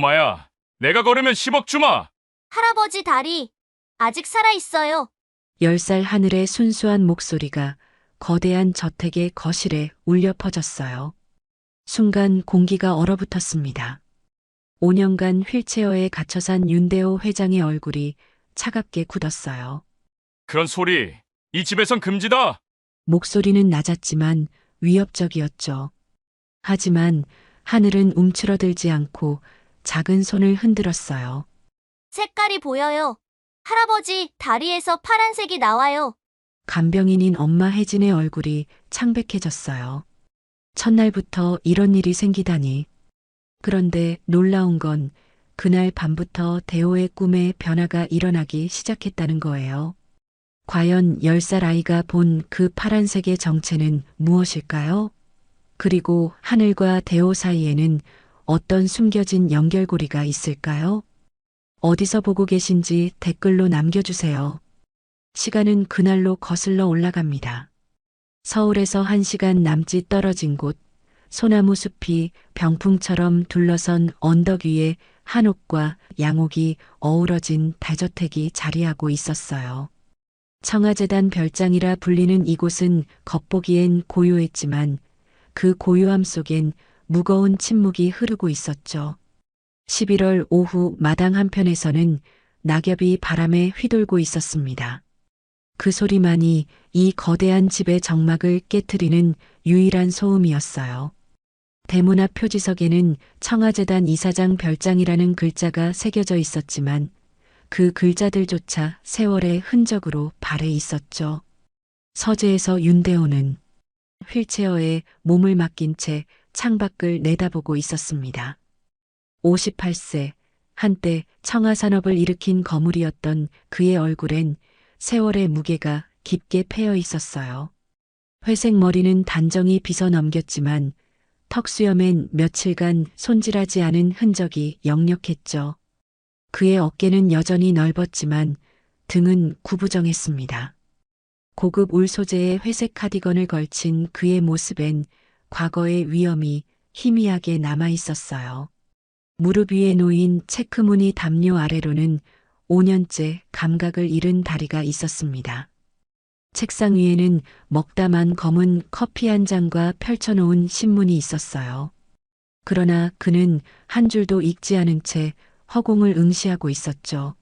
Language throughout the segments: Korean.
꼬마야, 내가 걸으면 10억 주마! 할아버지 다리 아직 살아있어요. 10살 하늘의 순수한 목소리가 거대한 저택의 거실에 울려 퍼졌어요. 순간 공기가 얼어붙었습니다. 5년간 휠체어에 갇혀 산 윤대호 회장의 얼굴이 차갑게 굳었어요. 그런 소리, 이 집에선 금지다! 목소리는 낮았지만 위협적이었죠. 하지만 하늘은 움츠러들지 않고 작은 손을 흔들었어요. 색깔이 보여요. 할아버지 다리에서 파란색이 나와요. 간병인인 엄마 혜진의 얼굴이 창백해졌어요. 첫날부터 이런 일이 생기다니. 그런데 놀라운 건 그날 밤부터 대호의 꿈에 변화가 일어나기 시작했다는 거예요. 과연 10살 아이가 본 그 파란색의 정체는 무엇일까요? 그리고 하늘과 대호 사이에는 어떤 숨겨진 연결고리가 있을까요? 어디서 보고 계신지 댓글로 남겨주세요. 시간은 그날로 거슬러 올라갑니다. 서울에서 1시간 남짓 떨어진 곳, 소나무 숲이 병풍처럼 둘러선 언덕 위에 한옥과 양옥이 어우러진 다저택이 자리하고 있었어요. 청아재단 별장이라 불리는 이곳은 겉보기엔 고요했지만 그 고요함 속엔 무거운 침묵이 흐르고 있었죠. 11월 오후 마당 한편에서는 낙엽이 바람에 휘돌고 있었습니다. 그 소리만이 이 거대한 집의 정막을 깨트리는 유일한 소음이었어요. 대문 앞 표지석에는 청아재단 이사장 별장이라는 글자가 새겨져 있었지만 그 글자들조차 세월의 흔적으로 발해 있었죠. 서재에서 윤대호는 휠체어에 몸을 맡긴 채 창밖을 내다보고 있었습니다. 58세, 한때 청아산업을 일으킨 거물이었던 그의 얼굴엔 세월의 무게가 깊게 패여 있었어요. 회색 머리는 단정히 빗어 넘겼지만 턱수염엔 며칠간 손질하지 않은 흔적이 역력했죠. 그의 어깨는 여전히 넓었지만 등은 구부정했습니다. 고급 울 소재의 회색 카디건을 걸친 그의 모습엔 과거의 위험이 희미하게 남아 있었어요. 무릎 위에 놓인 체크무늬 담요 아래로는 5년째 감각을 잃은 다리가 있었습니다. 책상 위에는 먹다만 검은 커피 한 잔과 펼쳐놓은 신문이 있었어요. 그러나 그는 한 줄도 읽지 않은 채 허공을 응시하고 있었죠.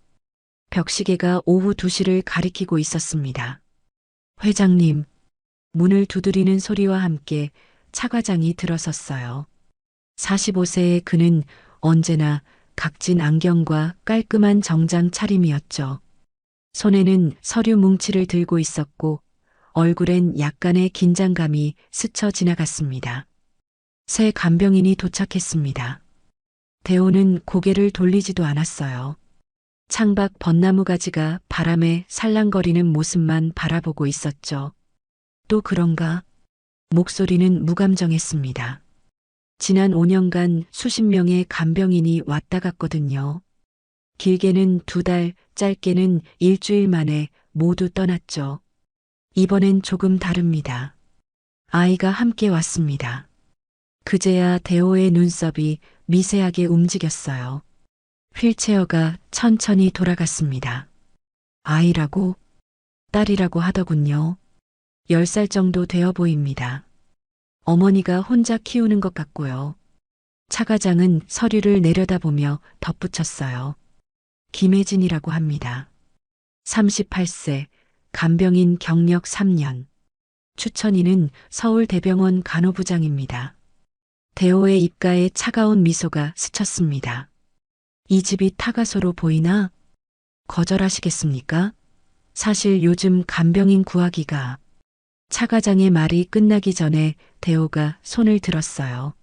벽시계가 오후 2시를 가리키고 있었습니다. 회장님, 문을 두드리는 소리와 함께 차과장이 들어섰어요. 45세의 그는 언제나 각진 안경과 깔끔한 정장 차림이었죠. 손에는 서류 뭉치를 들고 있었고 얼굴엔 약간의 긴장감이 스쳐 지나갔습니다. 새 간병인이 도착했습니다. 대호는 고개를 돌리지도 않았어요. 창밖 벚나무 가지가 바람에 살랑거리는 모습만 바라보고 있었죠. 또 그런가? 목소리는 무감정했습니다. 지난 5년간 수십 명의 간병인이 왔다 갔거든요. 길게는 2달, 짧게는 일주일 만에 모두 떠났죠. 이번엔 조금 다릅니다. 아이가 함께 왔습니다. 그제야 대호의 눈썹이 미세하게 움직였어요. 휠체어가 천천히 돌아갔습니다. 아이라고? 딸이라고 하더군요. 10살 정도 되어 보입니다. 어머니가 혼자 키우는 것 같고요. 차과장은 서류를 내려다보며 덧붙였어요. 김혜진이라고 합니다. 38세, 간병인 경력 3년. 추천인은 서울대병원 간호부장입니다. 대호의 입가에 차가운 미소가 스쳤습니다. 이 집이 타가소로 보이나? 거절하시겠습니까? 사실 요즘 간병인 구하기가. 차과장의 말이 끝나기 전에 대호가 손을 들었어요.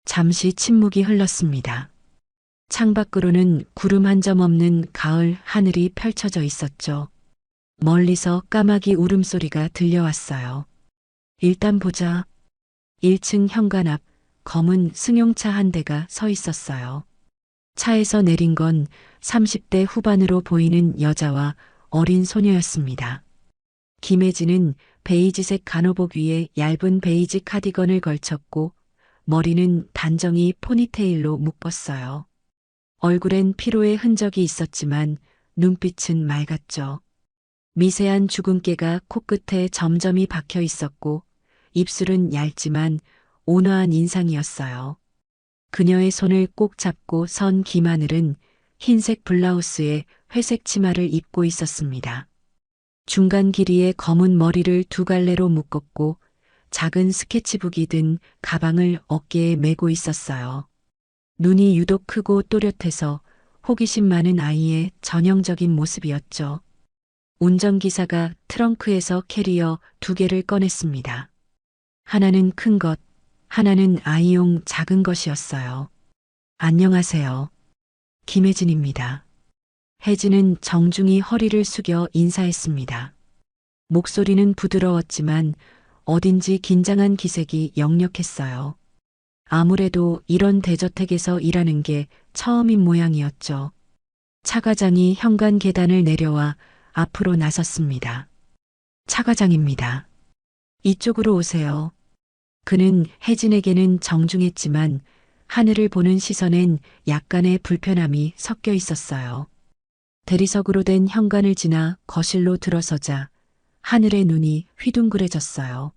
잠시 침묵이 흘렀습니다. 창밖으로는 구름 한 점 없는 가을 하늘이 펼쳐져 있었죠. 멀리서 까마귀 울음소리가 들려왔어요. 일단 보자. 1층 현관 앞 검은 승용차 한 대가 서 있었어요. 차에서 내린 건 30대 후반으로 보이는 여자와 어린 소녀였습니다. 김혜진은 베이지색 간호복 위에 얇은 베이지 카디건을 걸쳤고 머리는 단정히 포니테일로 묶었어요. 얼굴엔 피로의 흔적이 있었지만 눈빛은 맑았죠. 미세한 주근깨가 코끝에 점점이 박혀 있었고 입술은 얇지만 온화한 인상이었어요. 그녀의 손을 꼭 잡고 선 김하늘은 흰색 블라우스에 회색 치마를 입고 있었습니다. 중간 길이의 검은 머리를 두 갈래로 묶었고 작은 스케치북이 든 가방을 어깨에 메고 있었어요. 눈이 유독 크고 또렷해서 호기심 많은 아이의 전형적인 모습이었죠. 운전기사가 트렁크에서 캐리어 2개를 꺼냈습니다. 하나는 큰 것, 하나는 아이용 작은 것이었어요. 안녕하세요. 김혜진입니다. 혜진은 정중히 허리를 숙여 인사했습니다. 목소리는 부드러웠지만 어딘지 긴장한 기색이 역력했어요. 아무래도 이런 대저택에서 일하는 게 처음인 모양이었죠. 차 과장이 현관 계단을 내려와 앞으로 나섰습니다. 차 과장입니다. 이쪽으로 오세요. 그는 혜진에게는 정중했지만 하늘을 보는 시선엔 약간의 불편함이 섞여 있었어요. 대리석으로 된 현관을 지나 거실로 들어서자 하늘의 눈이 휘둥그레졌어요.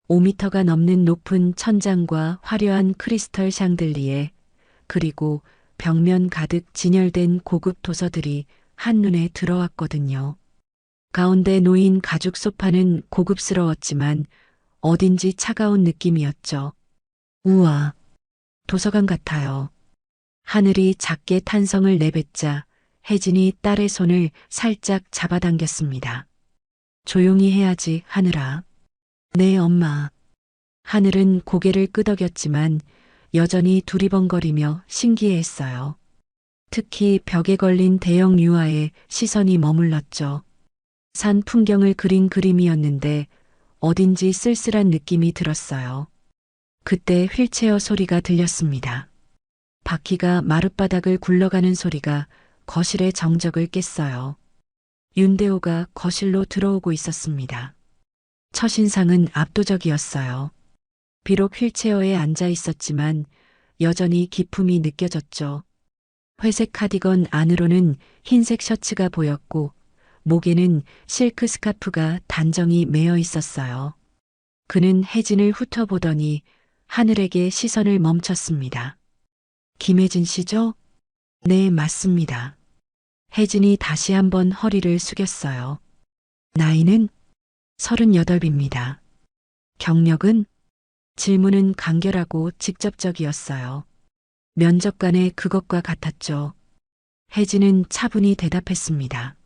5미터가 넘는 높은 천장과 화려한 크리스털 샹들리에 그리고 벽면 가득 진열된 고급 도서들이 한눈에 들어왔거든요. 가운데 놓인 가죽 소파는 고급스러웠지만 어딘지 차가운 느낌이었죠. 우와, 도서관 같아요. 하늘이 작게 탄성을 내뱉자 혜진이 딸의 손을 살짝 잡아당겼습니다. 조용히 해야지, 하늘아. 네, 엄마. 하늘은 고개를 끄덕였지만 여전히 두리번거리며 신기해했어요. 특히 벽에 걸린 대형 유화에 시선이 머물렀죠. 산 풍경을 그린 그림이었는데 어딘지 쓸쓸한 느낌이 들었어요. 그때 휠체어 소리가 들렸습니다. 바퀴가 마룻바닥을 굴러가는 소리가 거실의 정적을 깼어요. 윤대호가 거실로 들어오고 있었습니다. 첫인상은 압도적이었어요. 비록 휠체어에 앉아 있었지만 여전히 기품이 느껴졌죠. 회색 카디건 안으로는 흰색 셔츠가 보였고 목에는 실크 스카프가 단정히 매어 있었어요. 그는 혜진을 훑어보더니 하늘에게 시선을 멈췄습니다. 김혜진 씨죠? 네, 맞습니다. 혜진이 다시 한번 허리를 숙였어요. 나이는 38입니다. 경력은? 질문은 간결하고 직접적이었어요. 면접관의 그것과 같았죠. 혜진은 차분히 대답했습니다.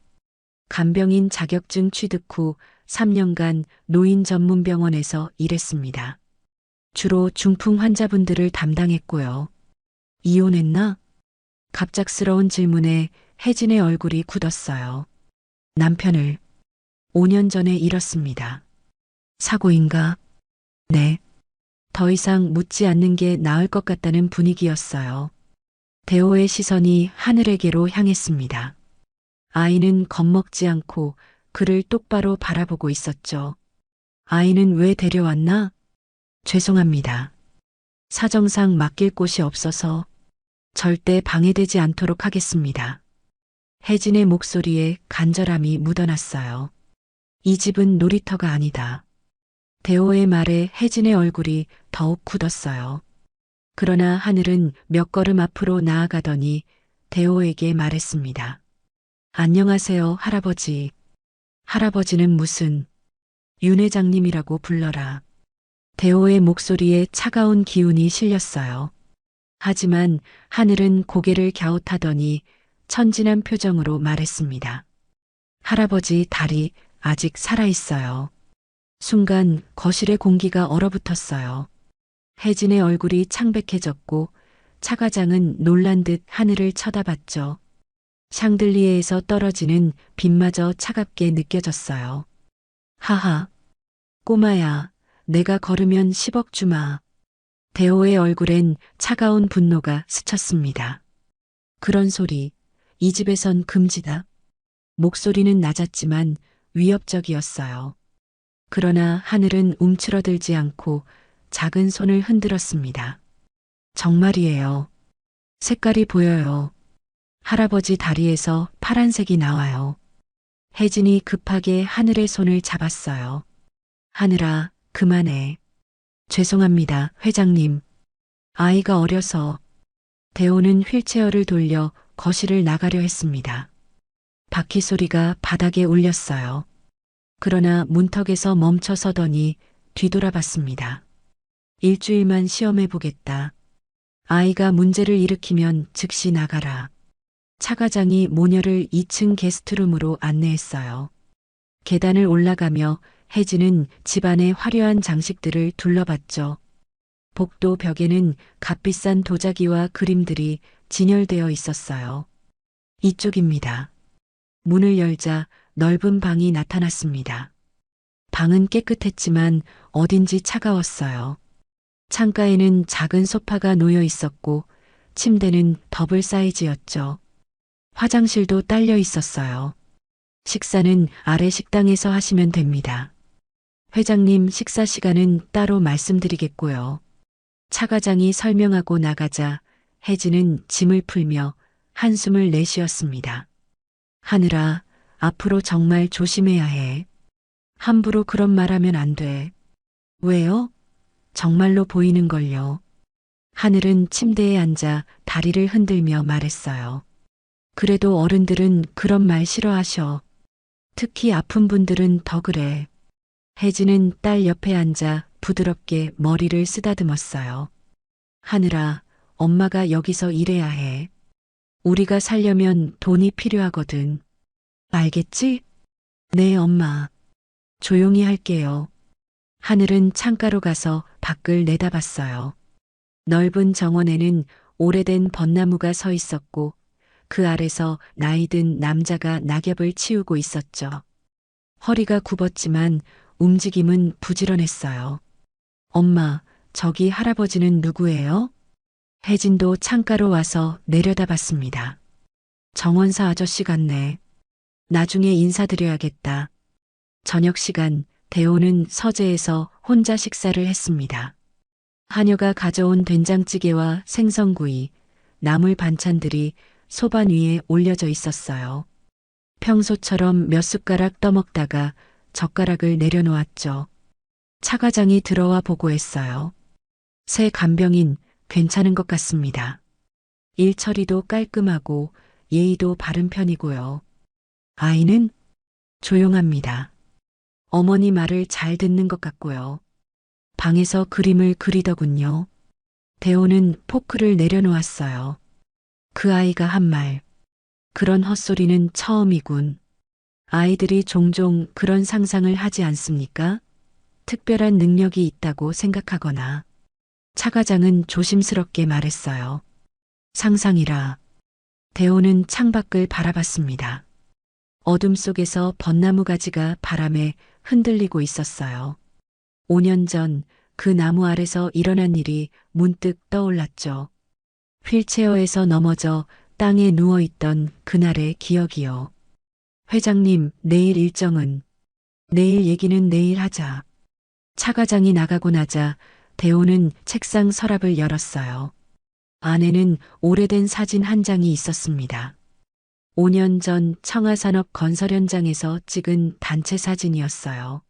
간병인 자격증 취득 후 3년간 노인 전문 병원에서 일했습니다. 주로 중풍 환자분들을 담당했고요. 이혼했나? 갑작스러운 질문에 혜진의 얼굴이 굳었어요. 남편을 5년 전에 잃었습니다. 사고인가? 네. 더 이상 묻지 않는 게 나을 것 같다는 분위기였어요. 대호의 시선이 하늘에게로 향했습니다. 아이는 겁먹지 않고 그를 똑바로 바라보고 있었죠. 아이는 왜 데려왔나? 죄송합니다. 사정상 맡길 곳이 없어서 절대 방해되지 않도록 하겠습니다. 혜진의 목소리에 간절함이 묻어났어요. 이 집은 놀이터가 아니다. 대호의 말에 혜진의 얼굴이 더욱 굳었어요. 그러나 하늘은 몇 걸음 앞으로 나아가더니 대호에게 말했습니다. 안녕하세요, 할아버지. 할아버지는 무슨 윤 회장님이라고 불러라. 대호의 목소리에 차가운 기운이 실렸어요. 하지만 하늘은 고개를 갸웃하더니 천진한 표정으로 말했습니다. 할아버지 다리 아직 살아있어요. 순간 거실의 공기가 얼어붙었어요. 혜진의 얼굴이 창백해졌고 차 과장은 놀란 듯 하늘을 쳐다봤죠. 샹들리에에서 떨어지는 빛마저 차갑게 느껴졌어요. 하하. 꼬마야, 내가 걸으면 10억 주마. 대호의 얼굴엔 차가운 분노가 스쳤습니다. 그런 소리, 이 집에선 금지다. 목소리는 낮았지만 위협적이었어요. 그러나 하늘은 움츠러들지 않고 작은 손을 흔들었습니다. 정말이에요. 색깔이 보여요. 할아버지 다리에서 파란색이 나와요. 혜진이 급하게 하늘의 손을 잡았어요. 하늘아, 그만해. 죄송합니다, 회장님. 아이가 어려서. 대호는 휠체어를 돌려 거실을 나가려 했습니다. 바퀴 소리가 바닥에 울렸어요. 그러나 문턱에서 멈춰 서더니 뒤돌아봤습니다. 일주일만 시험해 보겠다. 아이가 문제를 일으키면 즉시 나가라. 차 과장이 모녀를 2층 게스트룸으로 안내했어요. 계단을 올라가며 혜진은 집안의 화려한 장식들을 둘러봤죠. 복도 벽에는 값비싼 도자기와 그림들이 진열되어 있었어요. 이쪽입니다. 문을 열자 넓은 방이 나타났습니다. 방은 깨끗했지만 어딘지 차가웠어요. 창가에는 작은 소파가 놓여 있었고 침대는 더블 사이즈였죠. 화장실도 딸려 있었어요. 식사는 아래 식당에서 하시면 됩니다. 회장님 식사 시간은 따로 말씀드리겠고요. 차 과장이 설명하고 나가자 혜진은 짐을 풀며 한숨을 내쉬었습니다. 하늘아, 앞으로 정말 조심해야 해. 함부로 그런 말하면 안 돼. 왜요? 정말로 보이는걸요. 하늘은 침대에 앉아 다리를 흔들며 말했어요. 그래도 어른들은 그런 말 싫어하셔. 특히 아픈 분들은 더 그래. 혜진은 딸 옆에 앉아 부드럽게 머리를 쓰다듬었어요. 하늘아, 엄마가 여기서 일해야 해. 우리가 살려면 돈이 필요하거든. 알겠지? 네, 엄마. 조용히 할게요. 하늘은 창가로 가서 밖을 내다봤어요. 넓은 정원에는 오래된 벚나무가 서 있었고 그 아래서 나이든 남자가 낙엽을 치우고 있었죠. 허리가 굽었지만 움직임은 부지런했어요. 엄마, 저기 할아버지는 누구예요? 혜진도 창가로 와서 내려다봤습니다. 정원사 아저씨 같네. 나중에 인사드려야겠다. 저녁 시간 대호는 서재에서 혼자 식사를 했습니다. 하녀가 가져온 된장찌개와 생선구이, 나물 반찬들이 소반 위에 올려져 있었어요. 평소처럼 몇 숟가락 떠먹다가 젓가락을 내려놓았죠. 차 과장이 들어와 보고했어요. 새 간병인 괜찮은 것 같습니다. 일 처리도 깔끔하고 예의도 바른 편이고요. 아이는 조용합니다. 어머니 말을 잘 듣는 것 같고요. 방에서 그림을 그리더군요. 대호는 포크를 내려놓았어요. 그 아이가 한 말. 그런 헛소리는 처음이군. 아이들이 종종 그런 상상을 하지 않습니까? 특별한 능력이 있다고 생각하거나. 차 과장은 조심스럽게 말했어요. 상상이라. 대호는 창밖을 바라봤습니다. 어둠 속에서 벚나무 가지가 바람에 흔들리고 있었어요. 5년 전 그 나무 아래서 일어난 일이 문득 떠올랐죠. 휠체어에서 넘어져 땅에 누워있던 그날의 기억이요. 회장님, 내일 일정은? 내일 얘기는 내일 하자. 차 과장이 나가고 나자 대호는 책상 서랍을 열었어요. 안에는 오래된 사진 한 장이 있었습니다. 5년 전 청하산업 건설 현장에서 찍은 단체 사진이었어요.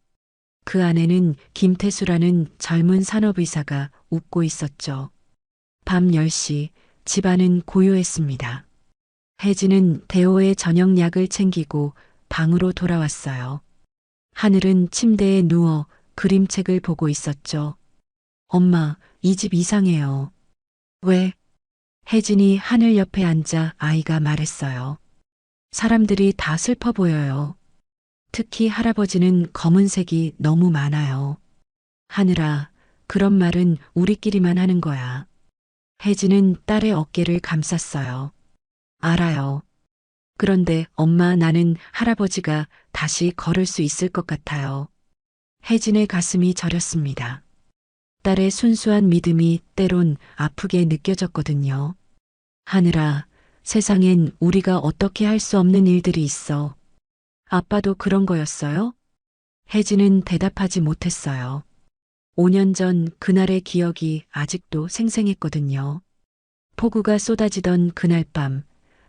그 안에는 김태수라는 젊은 산업의사가 웃고 있었죠. 밤 10시 집안은 고요했습니다. 혜진은 대호의 저녁 약을 챙기고 방으로 돌아왔어요. 하늘은 침대에 누워 그림책을 보고 있었죠. 엄마, 이 집 이상해요. 왜? 혜진이 하늘 옆에 앉아 아이가 말했어요. 사람들이 다 슬퍼 보여요. 특히 할아버지는 검은색이 너무 많아요. 하늘아, 그런 말은 우리끼리만 하는 거야. 혜진은 딸의 어깨를 감쌌어요. 알아요. 그런데 엄마, 나는 할아버지가 다시 걸을 수 있을 것 같아요. 혜진의 가슴이 저렸습니다. 딸의 순수한 믿음이 때론 아프게 느껴졌거든요. 하늘아, 세상엔 우리가 어떻게 할 수 없는 일들이 있어. 아빠도 그런 거였어요? 혜진은 대답하지 못했어요. 5년 전 그날의 기억이 아직도 생생했거든요. 폭우가 쏟아지던 그날 밤,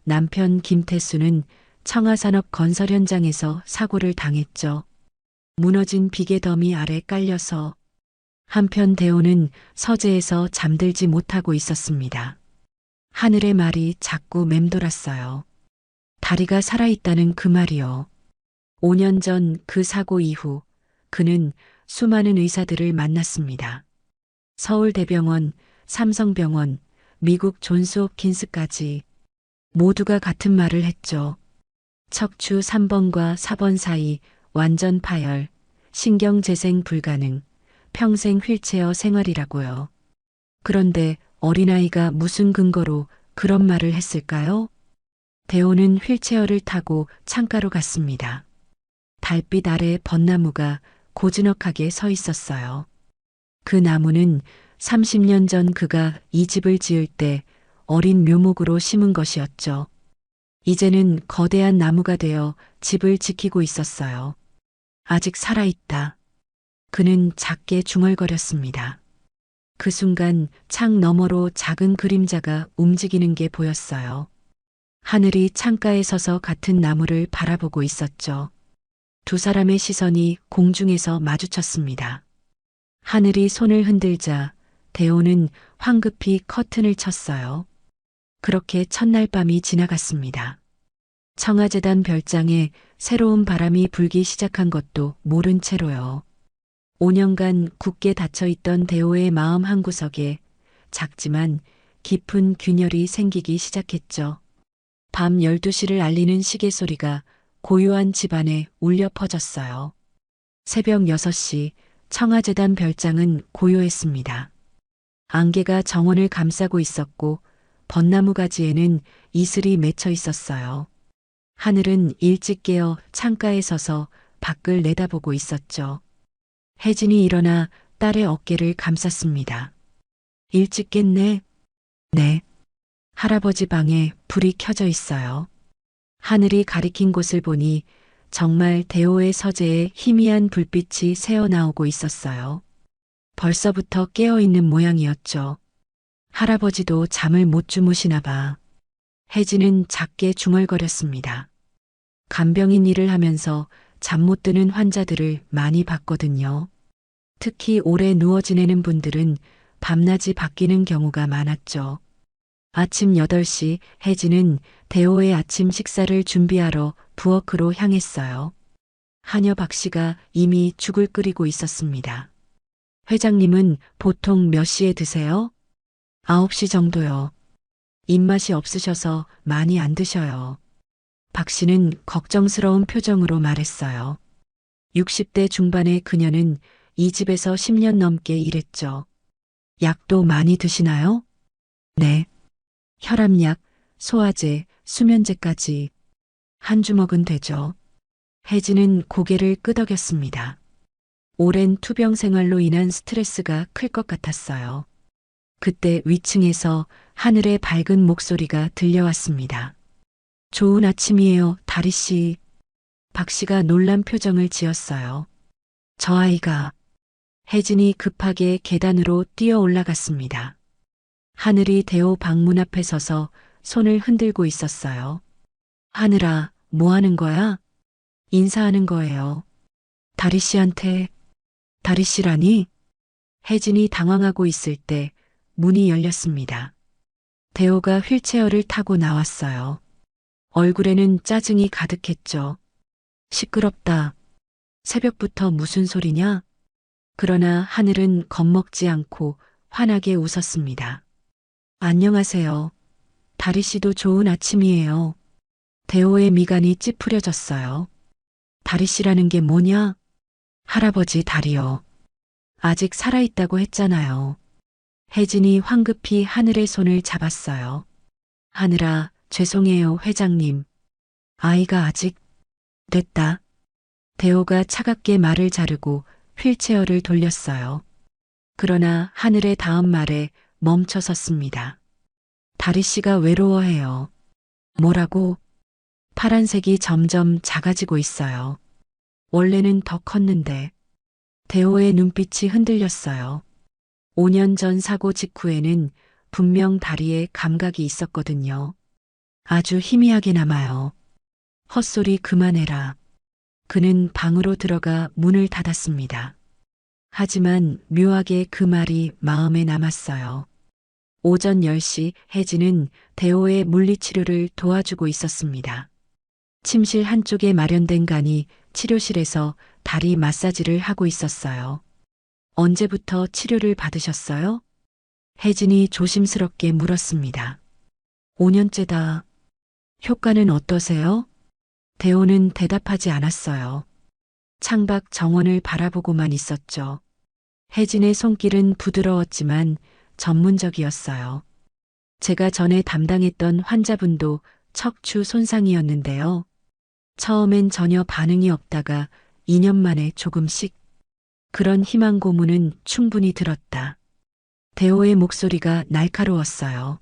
남편 김태수는 청하산업 건설 현장에서 사고를 당했죠. 무너진 비계 더미 아래 깔려서 한편 대호는 서재에서 잠들지 못하고 있었습니다. 하늘의 말이 자꾸 맴돌았어요. 다리가 살아있다는 그 말이요. 5년 전 그 사고 이후 그는 수많은 의사들을 만났습니다. 서울대병원, 삼성병원, 미국 존스홉킨스까지 모두가 같은 말을 했죠. 척추 3번과 4번 사이 완전 파열, 신경재생 불가능, 평생 휠체어 생활이라고요. 그런데 어린아이가 무슨 근거로 그런 말을 했을까요? 대호는 휠체어를 타고 창가로 갔습니다. 달빛 아래 벚나무가 고즈넉하게 서 있었어요. 그 나무는 30년 전 그가 이 집을 지을 때 어린 묘목으로 심은 것이었죠. 이제는 거대한 나무가 되어 집을 지키고 있었어요. 아직 살아있다. 그는 작게 중얼거렸습니다. 그 순간 창 너머로 작은 그림자가 움직이는 게 보였어요. 하늘이 창가에 서서 같은 나무를 바라보고 있었죠. 두 사람의 시선이 공중에서 마주쳤습니다. 하늘이 손을 흔들자 대호는 황급히 커튼을 쳤어요. 그렇게 첫날 밤이 지나갔습니다. 청아재단 별장에 새로운 바람이 불기 시작한 것도 모른 채로요. 5년간 굳게 닫혀있던 대호의 마음 한구석에 작지만 깊은 균열이 생기기 시작했죠. 밤 12시를 알리는 시계 소리가 고요한 집안에 울려 퍼졌어요. 새벽 6시 청아재단 별장은 고요했습니다. 안개가 정원을 감싸고 있었고 벚나무 가지에는 이슬이 맺혀 있었어요. 하늘은 일찍 깨어 창가에 서서 밖을 내다보고 있었죠. 혜진이 일어나 딸의 어깨를 감쌌습니다. 일찍 깼네? 네. 할아버지 방에 불이 켜져 있어요. 하늘이 가리킨 곳을 보니 정말 대호의 서재에 희미한 불빛이 새어나오고 있었어요. 벌써부터 깨어있는 모양이었죠. 할아버지도 잠을 못 주무시나 봐. 혜진은 작게 중얼거렸습니다. 간병인 일을 하면서 잠 못 드는 환자들을 많이 봤거든요. 특히 오래 누워 지내는 분들은 밤낮이 바뀌는 경우가 많았죠. 아침 8시 혜진은 대호의 아침 식사를 준비하러 부엌으로 향했어요. 하녀 박 씨가 이미 죽을 끓이고 있었습니다. 회장님은 보통 몇 시에 드세요? 9시 정도요. 입맛이 없으셔서 많이 안 드셔요. 박 씨는 걱정스러운 표정으로 말했어요. 60대 중반의 그녀는 이 집에서 10년 넘게 일했죠. 약도 많이 드시나요? 네. 혈압약, 소화제, 수면제까지 한 주먹은 되죠. 혜진은 고개를 끄덕였습니다. 오랜 투병 생활로 인한 스트레스가 클 것 같았어요. 그때 위층에서 하늘의 밝은 목소리가 들려왔습니다. 좋은 아침이에요, 다리 씨. 박 씨가 놀란 표정을 지었어요. 저 아이가. 혜진이 급하게 계단으로 뛰어 올라갔습니다. 하늘이 대호 방문 앞에 서서 손을 흔들고 있었어요. 하늘아, 뭐 하는 거야? 인사하는 거예요. 다리 씨한테. 다리 씨라니? 혜진이 당황하고 있을 때 문이 열렸습니다. 대호가 휠체어를 타고 나왔어요. 얼굴에는 짜증이 가득했죠. 시끄럽다. 새벽부터 무슨 소리냐? 그러나 하늘은 겁먹지 않고 환하게 웃었습니다. 안녕하세요. 다리 씨도 좋은 아침이에요. 대호의 미간이 찌푸려졌어요. 다리 씨라는 게 뭐냐? 할아버지 다리요. 아직 살아있다고 했잖아요. 혜진이 황급히 하늘의 손을 잡았어요. 하늘아, 죄송해요, 회장님. 아이가 아직 됐다. 대호가 차갑게 말을 자르고 휠체어를 돌렸어요. 그러나 하늘의 다음 말에 멈춰 섰습니다. 다리 씨가 외로워해요. 뭐라고? 파란색이 점점 작아지고 있어요. 원래는 더 컸는데. 대호의 눈빛이 흔들렸어요. 5년 전 사고 직후에는 분명 다리에 감각이 있었거든요. 아주 희미하게 남아요. 헛소리 그만해라. 그는 방으로 들어가 문을 닫았습니다. 하지만 묘하게 그 말이 마음에 남았어요. 오전 10시 혜진은 대호의 물리치료를 도와주고 있었습니다. 침실 한쪽에 마련된 간이 치료실에서 다리 마사지를 하고 있었어요. 언제부터 치료를 받으셨어요? 혜진이 조심스럽게 물었습니다. 5년째다. 효과는 어떠세요? 대호는 대답하지 않았어요. 창밖 정원을 바라보고만 있었죠. 혜진의 손길은 부드러웠지만 전문적이었어요. 제가 전에 담당했던 환자분도 척추 손상이었는데요. 처음엔 전혀 반응이 없다가 2년 만에 조금씩. 그런 희망 고문은 충분히 들었다. 대호의 목소리가 날카로웠어요.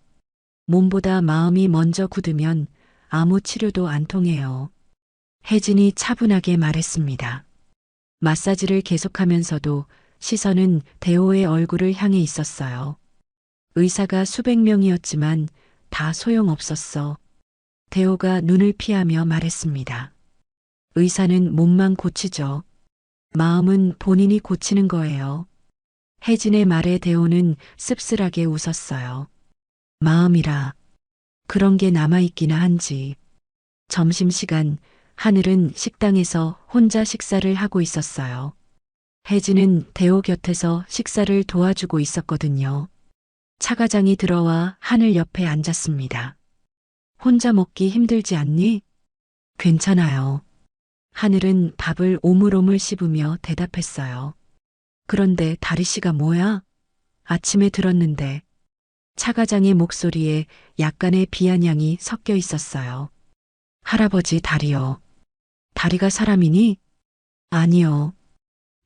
몸보다 마음이 먼저 굳으면 아무 치료도 안 통해요. 혜진이 차분하게 말했습니다. 마사지를 계속하면서도 시선은 대호의 얼굴을 향해 있었어요. 의사가 수백 명이었지만 다 소용없었어. 대호가 눈을 피하며 말했습니다. 의사는 몸만 고치죠. 마음은 본인이 고치는 거예요. 혜진의 말에 대호는 씁쓸하게 웃었어요. 마음이라 그런 게 남아있기나 한지. 점심시간 하늘은 식당에서 혼자 식사를 하고 있었어요. 혜진은 대호 곁에서 식사를 도와주고 있었거든요. 차과장이 들어와 하늘 옆에 앉았습니다. 혼자 먹기 힘들지 않니? 괜찮아요. 하늘은 밥을 오물오물 씹으며 대답했어요. 그런데 다리씨가 뭐야? 아침에 들었는데. 차과장의 목소리에 약간의 비아냥이 섞여 있었어요. 할아버지 다리요. 다리가 사람이니? 아니요.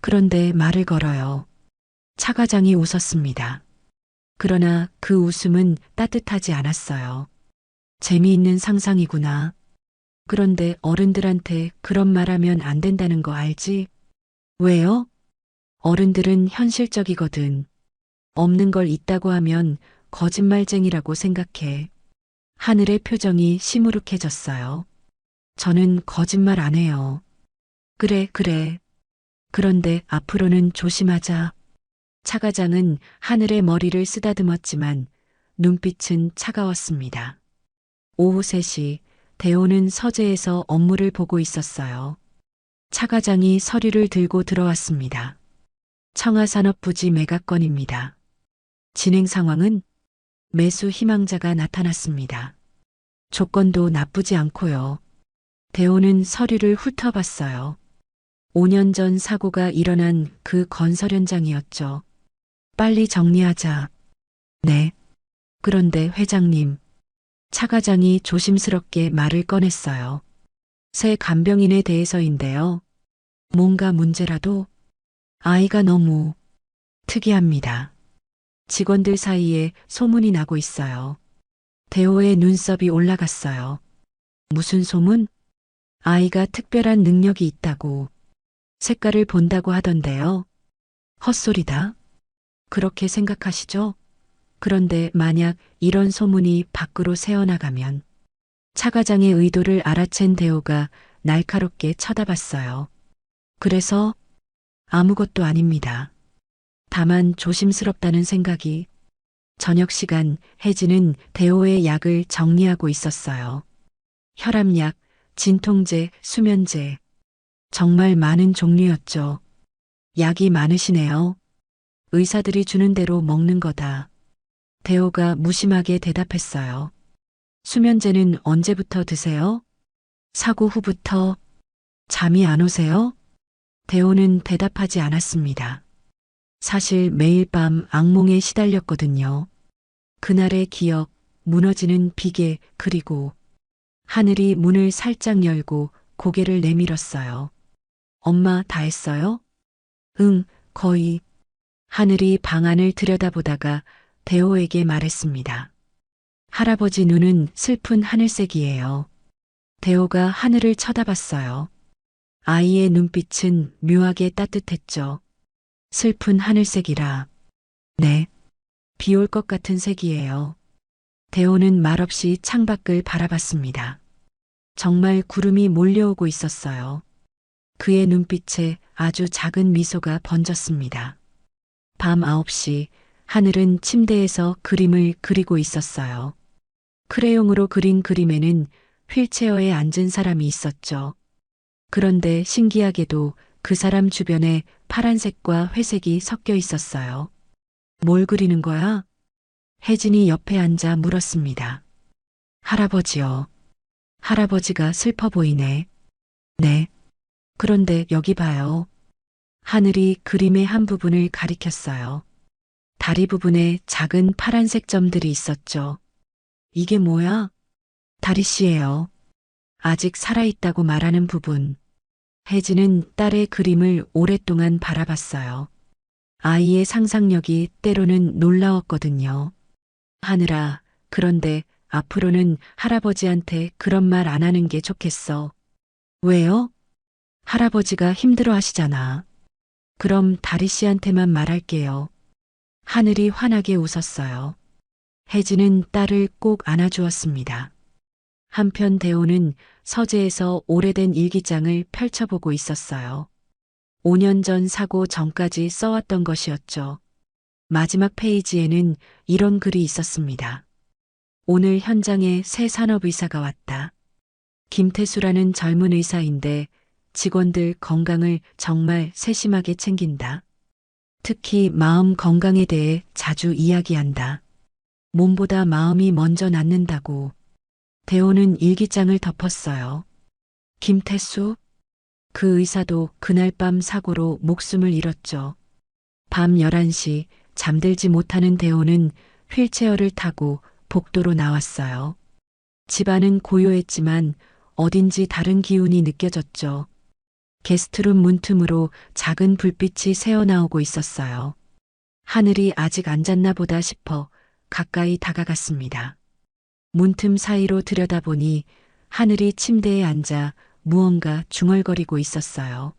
그런데 말을 걸어요. 차과장이 웃었습니다. 그러나 그 웃음은 따뜻하지 않았어요. 재미있는 상상이구나. 그런데 어른들한테 그런 말하면 안 된다는 거 알지? 왜요? 어른들은 현실적이거든. 없는 걸 있다고 하면 거짓말쟁이라고 생각해. 하늘의 표정이 시무룩해졌어요. 저는 거짓말 안 해요. 그래. 그런데 앞으로는 조심하자. 차과장은 하늘의 머리를 쓰다듬었지만 눈빛은 차가웠습니다. 오후 3시 대호는 서재에서 업무를 보고 있었어요. 차과장이 서류를 들고 들어왔습니다. 청하산업부지 매각건입니다. 진행 상황은 매수 희망자가 나타났습니다. 조건도 나쁘지 않고요. 대호는 서류를 훑어봤어요. 5년 전 사고가 일어난 그 건설 현장이었죠. 빨리 정리하자. 네. 그런데 회장님. 차과장이 조심스럽게 말을 꺼냈어요. 새 간병인에 대해서인데요. 뭔가 문제라도? 아이가 너무 특이합니다. 직원들 사이에 소문이 나고 있어요. 대호의 눈썹이 올라갔어요. 무슨 소문? 아이가 특별한 능력이 있다고. 색깔을 본다고 하던데요. 헛소리다. 그렇게 생각하시죠? 그런데 만약 이런 소문이 밖으로 새어나가면 차과장의 의도를 알아챈 대호가 날카롭게 쳐다봤어요. 그래서 아무것도 아닙니다. 다만 조심스럽다는 생각이. 저녁 시간 혜진은 대호의 약을 정리하고 있었어요. 혈압약, 진통제, 수면제. 정말 많은 종류였죠. 약이 많으시네요. 의사들이 주는 대로 먹는 거다. 대호가 무심하게 대답했어요. 수면제는 언제부터 드세요? 사고 후부터. 잠이 안 오세요? 대호는 대답하지 않았습니다. 사실 매일 밤 악몽에 시달렸거든요. 그날의 기억, 무너지는 비계, 그리고 하늘이 문을 살짝 열고 고개를 내밀었어요. 엄마 다 했어요? 응, 거의. 하늘이 방 안을 들여다보다가 대호에게 말했습니다. 할아버지 눈은 슬픈 하늘색이에요. 대호가 하늘을 쳐다봤어요. 아이의 눈빛은 묘하게 따뜻했죠. 슬픈 하늘색이라. 네. 비 올 것 같은 색이에요. 대호는 말없이 창밖을 바라봤습니다. 정말 구름이 몰려오고 있었어요. 그의 눈빛에 아주 작은 미소가 번졌습니다. 밤 9시 하늘은 침대에서 그림을 그리고 있었어요. 크레용으로 그린 그림에는 휠체어에 앉은 사람이 있었죠. 그런데 신기하게도 그 사람 주변에 파란색과 회색이 섞여 있었어요. 뭘 그리는 거야? 혜진이 옆에 앉아 물었습니다. 할아버지요. 할아버지가 슬퍼 보이네. 네. 그런데 여기 봐요. 하늘이 그림의 한 부분을 가리켰어요. 다리 부분에 작은 파란색 점들이 있었죠. 이게 뭐야? 다리씨예요. 아직 살아있다고 말하는 부분. 혜진은 딸의 그림을 오랫동안 바라봤어요. 아이의 상상력이 때로는 놀라웠거든요. 하늘아, 그런데 앞으로는 할아버지한테 그런 말 안 하는 게 좋겠어. 왜요? 할아버지가 힘들어 하시잖아. 그럼 다리 씨한테만 말할게요. 하늘이 환하게 웃었어요. 혜진은 딸을 꼭 안아주었습니다. 한편 대호는 서재에서 오래된 일기장을 펼쳐보고 있었어요. 5년 전 사고 전까지 써왔던 것이었죠. 마지막 페이지에는 이런 글이 있었습니다. 오늘 현장에 새 산업의사가 왔다. 김태수라는 젊은 의사인데 직원들 건강을 정말 세심하게 챙긴다. 특히 마음 건강에 대해 자주 이야기한다. 몸보다 마음이 먼저 낫는다고. 대호는 일기장을 덮었어요. 김태수? 그 의사도 그날 밤 사고로 목숨을 잃었죠. 밤 11시 잠들지 못하는 대호는 휠체어를 타고 복도로 나왔어요. 집안은 고요했지만 어딘지 다른 기운이 느껴졌죠. 게스트룸 문틈으로 작은 불빛이 새어나오고 있었어요. 하늘이 아직 안 잤나 보다 싶어 가까이 다가갔습니다. 문틈 사이로 들여다보니 하늘이 침대에 앉아 무언가 중얼거리고 있었어요.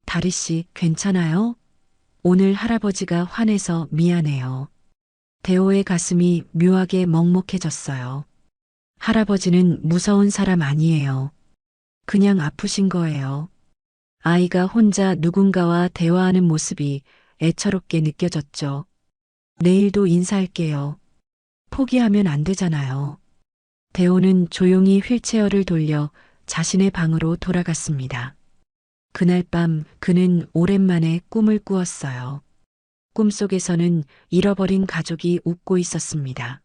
다리씨, 괜찮아요? 오늘 할아버지가 화내서 미안해요. 대호의 가슴이 묘하게 먹먹해졌어요. 할아버지는 무서운 사람 아니에요. 그냥 아프신 거예요. 아이가 혼자 누군가와 대화하는 모습이 애처롭게 느껴졌죠. 내일도 인사할게요. 포기하면 안 되잖아요. 대호는 조용히 휠체어를 돌려 자신의 방으로 돌아갔습니다. 그날 밤 그는 오랜만에 꿈을 꾸었어요. 꿈속에서는 잃어버린 가족이 웃고 있었습니다.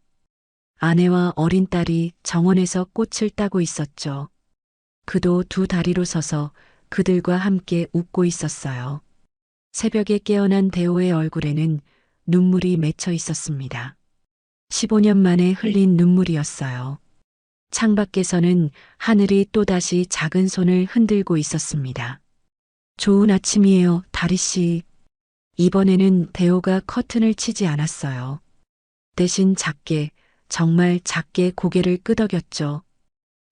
아내와 어린 딸이 정원에서 꽃을 따고 있었죠. 그도 두 다리로 서서 그들과 함께 웃고 있었어요. 새벽에 깨어난 대호의 얼굴에는 눈물이 맺혀 있었습니다. 15년 만에 흘린 눈물이었어요. 창밖에서는 하늘이 또다시 작은 손을 흔들고 있었습니다. 좋은 아침이에요, 다리씨. 이번에는 대호가 커튼을 치지 않았어요. 대신 작게, 정말 작게 고개를 끄덕였죠.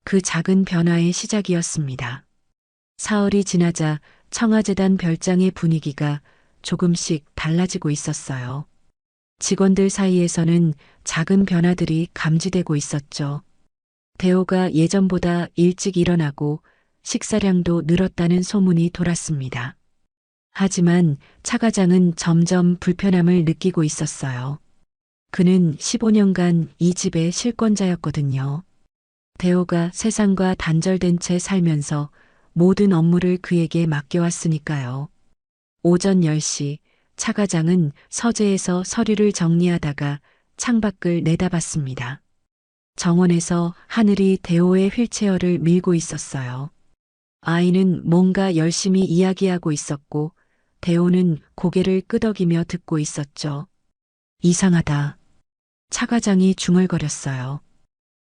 그 작은 변화의 시작이었습니다. 사흘이 지나자 청와재단 별장의 분위기가 조금씩 달라지고 있었어요. 직원들 사이에서는 작은 변화들이 감지되고 있었죠. 대호가 예전보다 일찍 일어나고 식사량도 늘었다는 소문이 돌았습니다. 하지만 차 과장은 점점 불편함을 느끼고 있었어요. 그는 15년간 이 집의 실권자였거든요. 대호가 세상과 단절된 채 살면서 모든 업무를 그에게 맡겨왔으니까요. 오전 10시 차 과장은 서재에서 서류를 정리하다가 창밖을 내다봤습니다. 정원에서 하늘이 대호의 휠체어를 밀고 있었어요. 아이는 뭔가 열심히 이야기하고 있었고 대호는 고개를 끄덕이며 듣고 있었죠. 이상하다. 차 과장이 중얼거렸어요.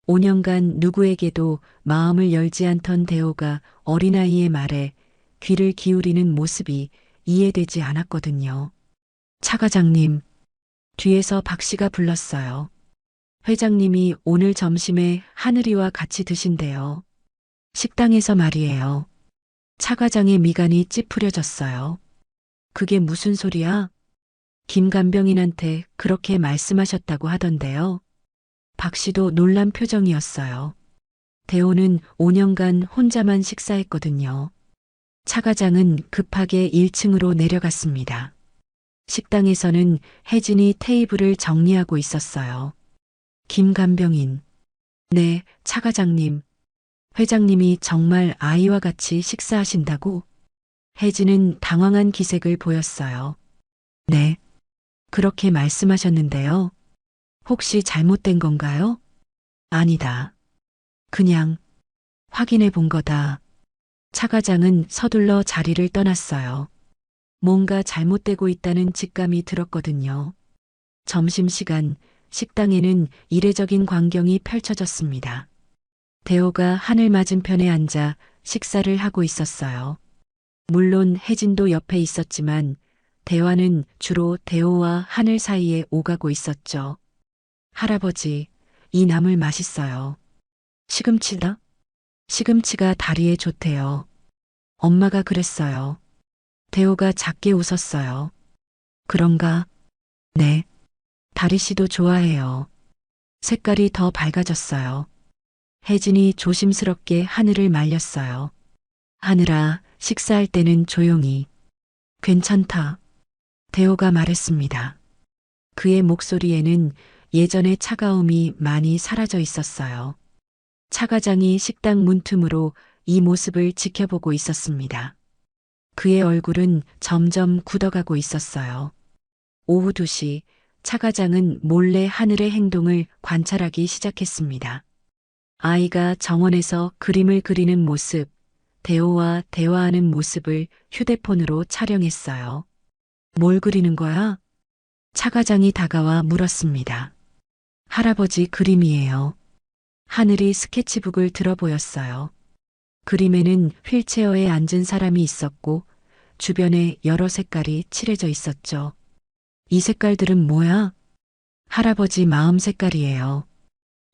5년간 누구에게도 마음을 열지 않던 대호가 어린아이의 말에 귀를 기울이는 모습이 이해되지 않았거든요. 차 과장님, 뒤에서 박 씨가 불렀어요. 회장님이 오늘 점심에 하늘이와 같이 드신대요. 식당에서 말이에요. 차 과장의 미간이 찌푸려졌어요. 그게 무슨 소리야? 김간병인한테 그렇게 말씀하셨다고 하던데요. 박 씨도 놀란 표정이었어요. 대호는 5년간 혼자만 식사했거든요. 차 과장은 급하게 1층으로 내려갔습니다. 식당에서는 혜진이 테이블을 정리하고 있었어요. 김간병인. 네, 차 과장님. 회장님이 정말 아이와 같이 식사하신다고? 혜진은 당황한 기색을 보였어요. 네. 그렇게 말씀하셨는데요. 혹시 잘못된 건가요? 아니다. 그냥 확인해 본 거다. 차 과장은 서둘러 자리를 떠났어요. 뭔가 잘못되고 있다는 직감이 들었거든요. 점심시간 식당에는 이례적인 광경이 펼쳐졌습니다. 대호가 하늘 맞은편에 앉아 식사를 하고 있었어요. 물론 혜진도 옆에 있었지만 대화는 주로 대호와 하늘 사이에 오가고 있었죠. 할아버지, 이 나물 맛있어요. 시금치다? 시금치가 다리에 좋대요. 엄마가 그랬어요. 대호가 작게 웃었어요. 그런가? 네. 다리 씨도 좋아해요. 색깔이 더 밝아졌어요. 혜진이 조심스럽게 하늘을 말렸어요. 하늘아, 식사할 때는 조용히. 괜찮다. 대호가 말했습니다. 그의 목소리에는 예전의 차가움이 많이 사라져 있었어요. 차 과장이 식당 문틈으로 이 모습을 지켜보고 있었습니다. 그의 얼굴은 점점 굳어가고 있었어요. 오후 2시 차 과장은 몰래 하늘의 행동을 관찰하기 시작했습니다. 아이가 정원에서 그림을 그리는 모습, 대호와 대화하는 모습을 휴대폰으로 촬영했어요. 뭘 그리는 거야? 차 과장이 다가와 물었습니다. 할아버지 그림이에요. 하늘이 스케치북을 들어 보였어요. 그림에는 휠체어에 앉은 사람이 있었고 주변에 여러 색깔이 칠해져 있었죠. 이 색깔들은 뭐야? 할아버지 마음 색깔이에요.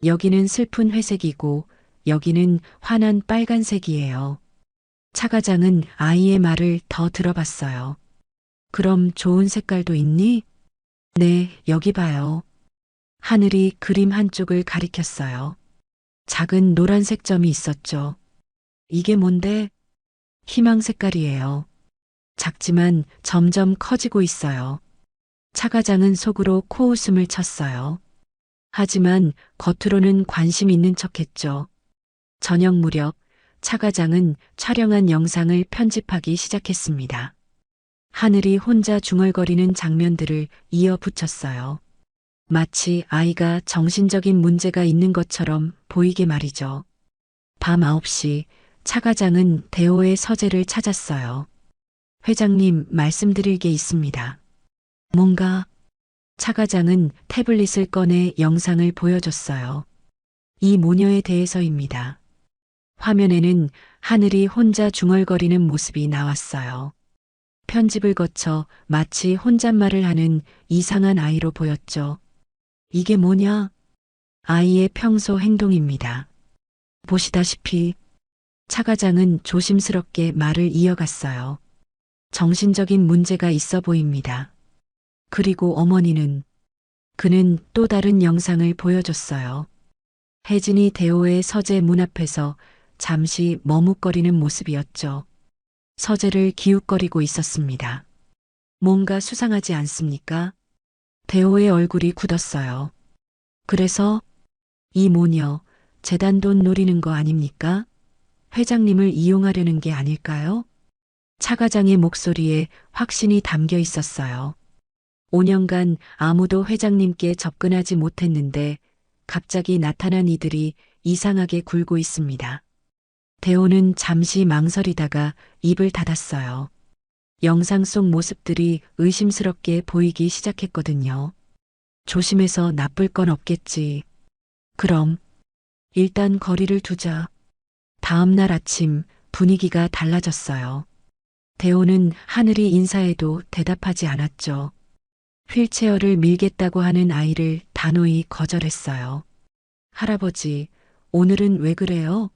여기는 슬픈 회색이고 여기는 환한 빨간색이에요. 차 과장은 아이의 말을 더 들어봤어요. 그럼 좋은 색깔도 있니? 네, 여기 봐요. 하늘이 그림 한쪽을 가리켰어요. 작은 노란색 점이 있었죠. 이게 뭔데? 희망 색깔이에요. 작지만 점점 커지고 있어요. 차 과장은 속으로 코웃음을 쳤어요. 하지만 겉으로는 관심 있는 척했죠. 저녁 무렵 차 과장은 촬영한 영상을 편집하기 시작했습니다. 하늘이 혼자 중얼거리는 장면들을 이어 붙였어요. 마치 아이가 정신적인 문제가 있는 것처럼 보이게 말이죠. 밤 9시 차 과장은 대호의 서재를 찾았어요. 회장님, 말씀드릴 게 있습니다. 뭔가? 차 과장은 태블릿을 꺼내 영상을 보여줬어요. 이 모녀에 대해서입니다. 화면에는 하늘이 혼자 중얼거리는 모습이 나왔어요. 편집을 거쳐 마치 혼잣말을 하는 이상한 아이로 보였죠. 이게 뭐냐? 아이의 평소 행동입니다. 보시다시피 차 과장은 조심스럽게 말을 이어갔어요. 정신적인 문제가 있어 보입니다. 그리고 어머니는 그는 또 다른 영상을 보여줬어요. 혜진이 대호의 서재 문 앞에서 잠시 머뭇거리는 모습이었죠. 서재를 기웃거리고 있었습니다. 뭔가 수상하지 않습니까? 대호의 얼굴이 굳었어요. 그래서 이 모녀 재단 돈 노리는 거 아닙니까? 회장님을 이용하려는 게 아닐까요? 차 과장의 목소리에 확신이 담겨 있었어요. 5년간 아무도 회장님께 접근하지 못했는데 갑자기 나타난 이들이 이상하게 굴고 있습니다. 대호는 잠시 망설이다가 입을 닫았어요. 영상 속 모습들이 의심스럽게 보이기 시작했거든요. 조심해서 나쁠 건 없겠지. 그럼 일단 거리를 두자. 다음 날 아침 분위기가 달라졌어요. 대호는 하늘이 인사해도 대답하지 않았죠. 휠체어를 밀겠다고 하는 아이를 단호히 거절했어요. 할아버지, 오늘은 왜 그래요?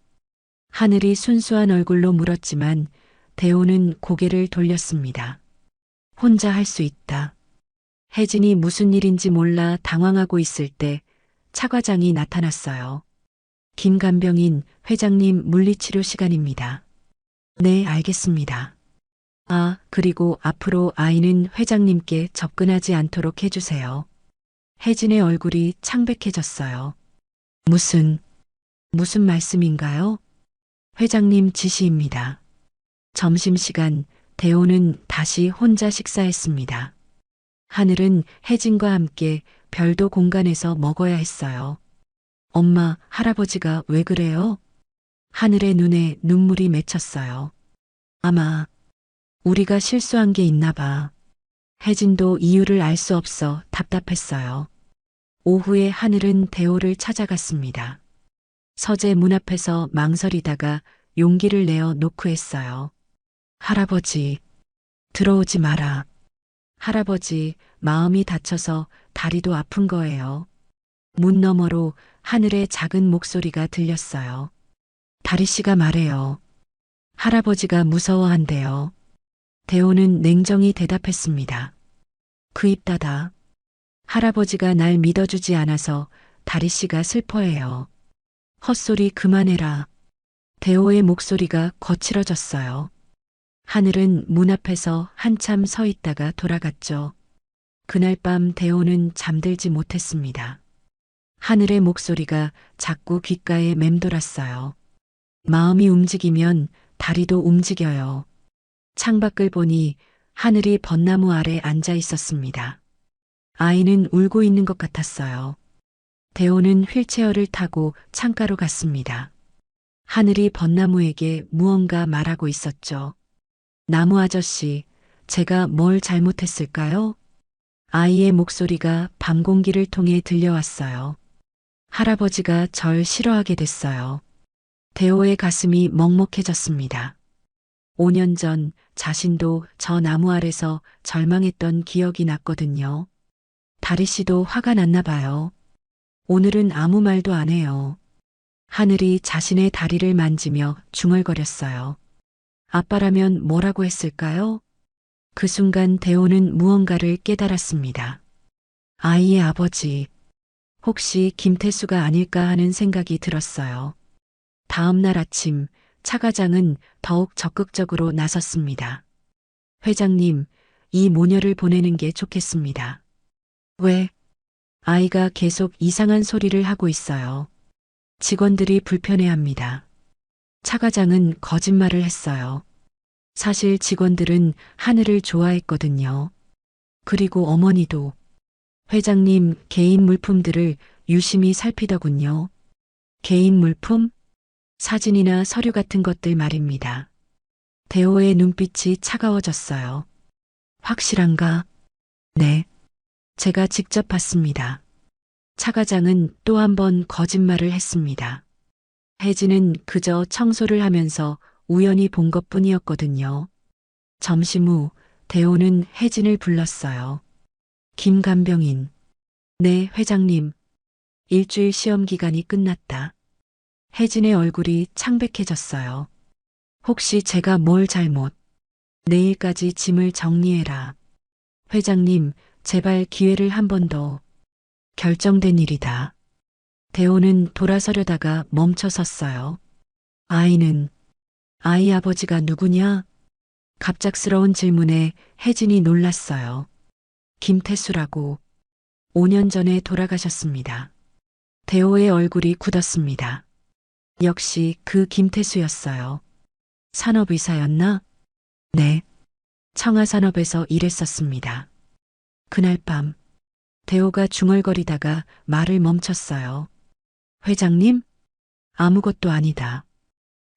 하늘이 순수한 얼굴로 물었지만 대호는 고개를 돌렸습니다. 혼자 할 수 있다. 혜진이 무슨 일인지 몰라 당황하고 있을 때 차 과장이 나타났어요. 김간병인 회장님 물리치료 시간입니다. 네, 알겠습니다. 아, 그리고 앞으로 아이는 회장님께 접근하지 않도록 해주세요. 혜진의 얼굴이 창백해졌어요. 무슨 말씀인가요? 회장님 지시입니다. 점심시간 대호는 다시 혼자 식사했습니다. 하늘은 혜진과 함께 별도 공간에서 먹어야 했어요. 엄마, 할아버지가 왜 그래요? 하늘의 눈에 눈물이 맺혔어요. 아마 우리가 실수한 게 있나 봐. 혜진도 이유를 알 수 없어 답답했어요. 오후에 하늘은 대호를 찾아갔습니다. 서재 문 앞에서 망설이다가 용기를 내어 노크했어요. 할아버지, 들어오지 마라. 할아버지, 마음이 다쳐서 다리도 아픈 거예요. 문 너머로 하늘의 작은 목소리가 들렸어요. 다리 씨가 말해요. 할아버지가 무서워한대요. 대호는 냉정히 대답했습니다. 그 입 닫아. 할아버지가 날 믿어주지 않아서 다리 씨가 슬퍼해요. 헛소리 그만해라. 대호의 목소리가 거칠어졌어요. 하늘은 문 앞에서 한참 서 있다가 돌아갔죠. 그날 밤 대호는 잠들지 못했습니다. 하늘의 목소리가 자꾸 귓가에 맴돌았어요. 마음이 움직이면 다리도 움직여요. 창밖을 보니 하늘이 벚나무 아래 앉아 있었습니다. 아이는 울고 있는 것 같았어요. 대호는 휠체어를 타고 창가로 갔습니다. 하늘이 벚나무에게 무언가 말하고 있었죠. 나무 아저씨, 제가 뭘 잘못했을까요? 아이의 목소리가 밤 공기를 통해 들려왔어요. 할아버지가 절 싫어하게 됐어요. 대호의 가슴이 먹먹해졌습니다. 5년 전 자신도 저 나무 아래서 절망했던 기억이 났거든요. 다리 씨도 화가 났나 봐요. 오늘은 아무 말도 안 해요. 하늘이 자신의 다리를 만지며 중얼거렸어요. 아빠라면 뭐라고 했을까요? 그 순간 대호는 무언가를 깨달았습니다. 아이의 아버지, 혹시 김태수가 아닐까 하는 생각이 들었어요. 다음 날 아침 차 과장은 더욱 적극적으로 나섰습니다. 회장님, 이 모녀를 보내는 게 좋겠습니다. 왜? 아이가 계속 이상한 소리를 하고 있어요. 직원들이 불편해합니다. 차 과장은 거짓말을 했어요. 사실 직원들은 하늘을 좋아했거든요. 그리고 어머니도 회장님 개인 물품들을 유심히 살피더군요. 개인 물품? 사진이나 서류 같은 것들 말입니다. 대호의 눈빛이 차가워졌어요. 확실한가? 네. 제가 직접 봤습니다. 차 과장은 또 한 번 거짓말을 했습니다. 혜진은 그저 청소를 하면서 우연히 본 것뿐이었거든요. 점심 후 대호는 혜진을 불렀어요. 김간병인. 네, 회장님. 일주일 시험 기간이 끝났다. 혜진의 얼굴이 창백해졌어요. 혹시 제가 뭘 잘못? 내일까지 짐을 정리해라. 회장님, 제발 기회를 한 번 더. 결정된 일이다. 대호는 돌아서려다가 멈춰 섰어요. 아이 아버지가 누구냐? 갑작스러운 질문에 혜진이 놀랐어요. 김태수라고. 5년 전에 돌아가셨습니다. 대호의 얼굴이 굳었습니다. 역시 그 김태수였어요. 산업의사였나? 네. 청하산업에서 일했었습니다. 그날 밤 대호가 중얼거리다가 말을 멈췄어요. 회장님? 아무것도 아니다.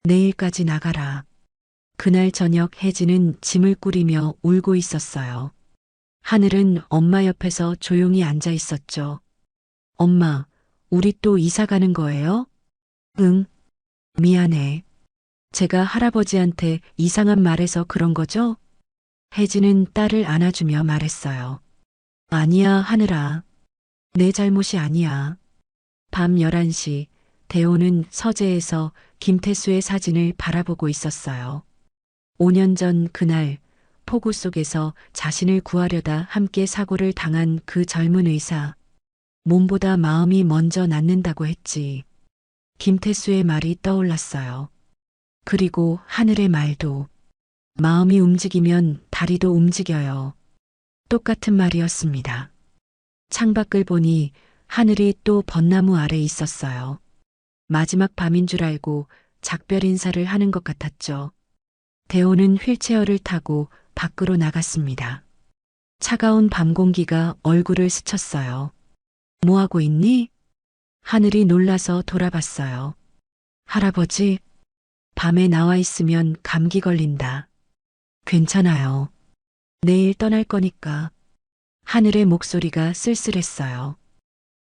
내일까지 나가라. 그날 저녁 혜진은 짐을 꾸리며 울고 있었어요. 하늘은 엄마 옆에서 조용히 앉아 있었죠. 엄마, 우리 또 이사 가는 거예요? 응. 미안해. 제가 할아버지한테 이상한 말해서 그런 거죠? 혜진은 딸을 안아주며 말했어요. 아니야, 하늘아. 내 잘못이 아니야. 밤 11시, 대호는 서재에서 김태수의 사진을 바라보고 있었어요. 5년 전 그날, 폭우 속에서 자신을 구하려다 함께 사고를 당한 그 젊은 의사. 몸보다 마음이 먼저 낫는다고 했지. 김태수의 말이 떠올랐어요. 그리고 하늘의 말도 마음이 움직이면 다리도 움직여요. 똑같은 말이었습니다. 창밖을 보니 하늘이 또 벚나무 아래 있었어요. 마지막 밤인 줄 알고 작별 인사를 하는 것 같았죠. 대호는 휠체어를 타고 밖으로 나갔습니다. 차가운 밤 공기가 얼굴을 스쳤어요. 뭐하고 있니? 하늘이 놀라서 돌아봤어요. 할아버지, 밤에 나와 있으면 감기 걸린다. 괜찮아요. 내일 떠날 거니까. 하늘의 목소리가 쓸쓸했어요.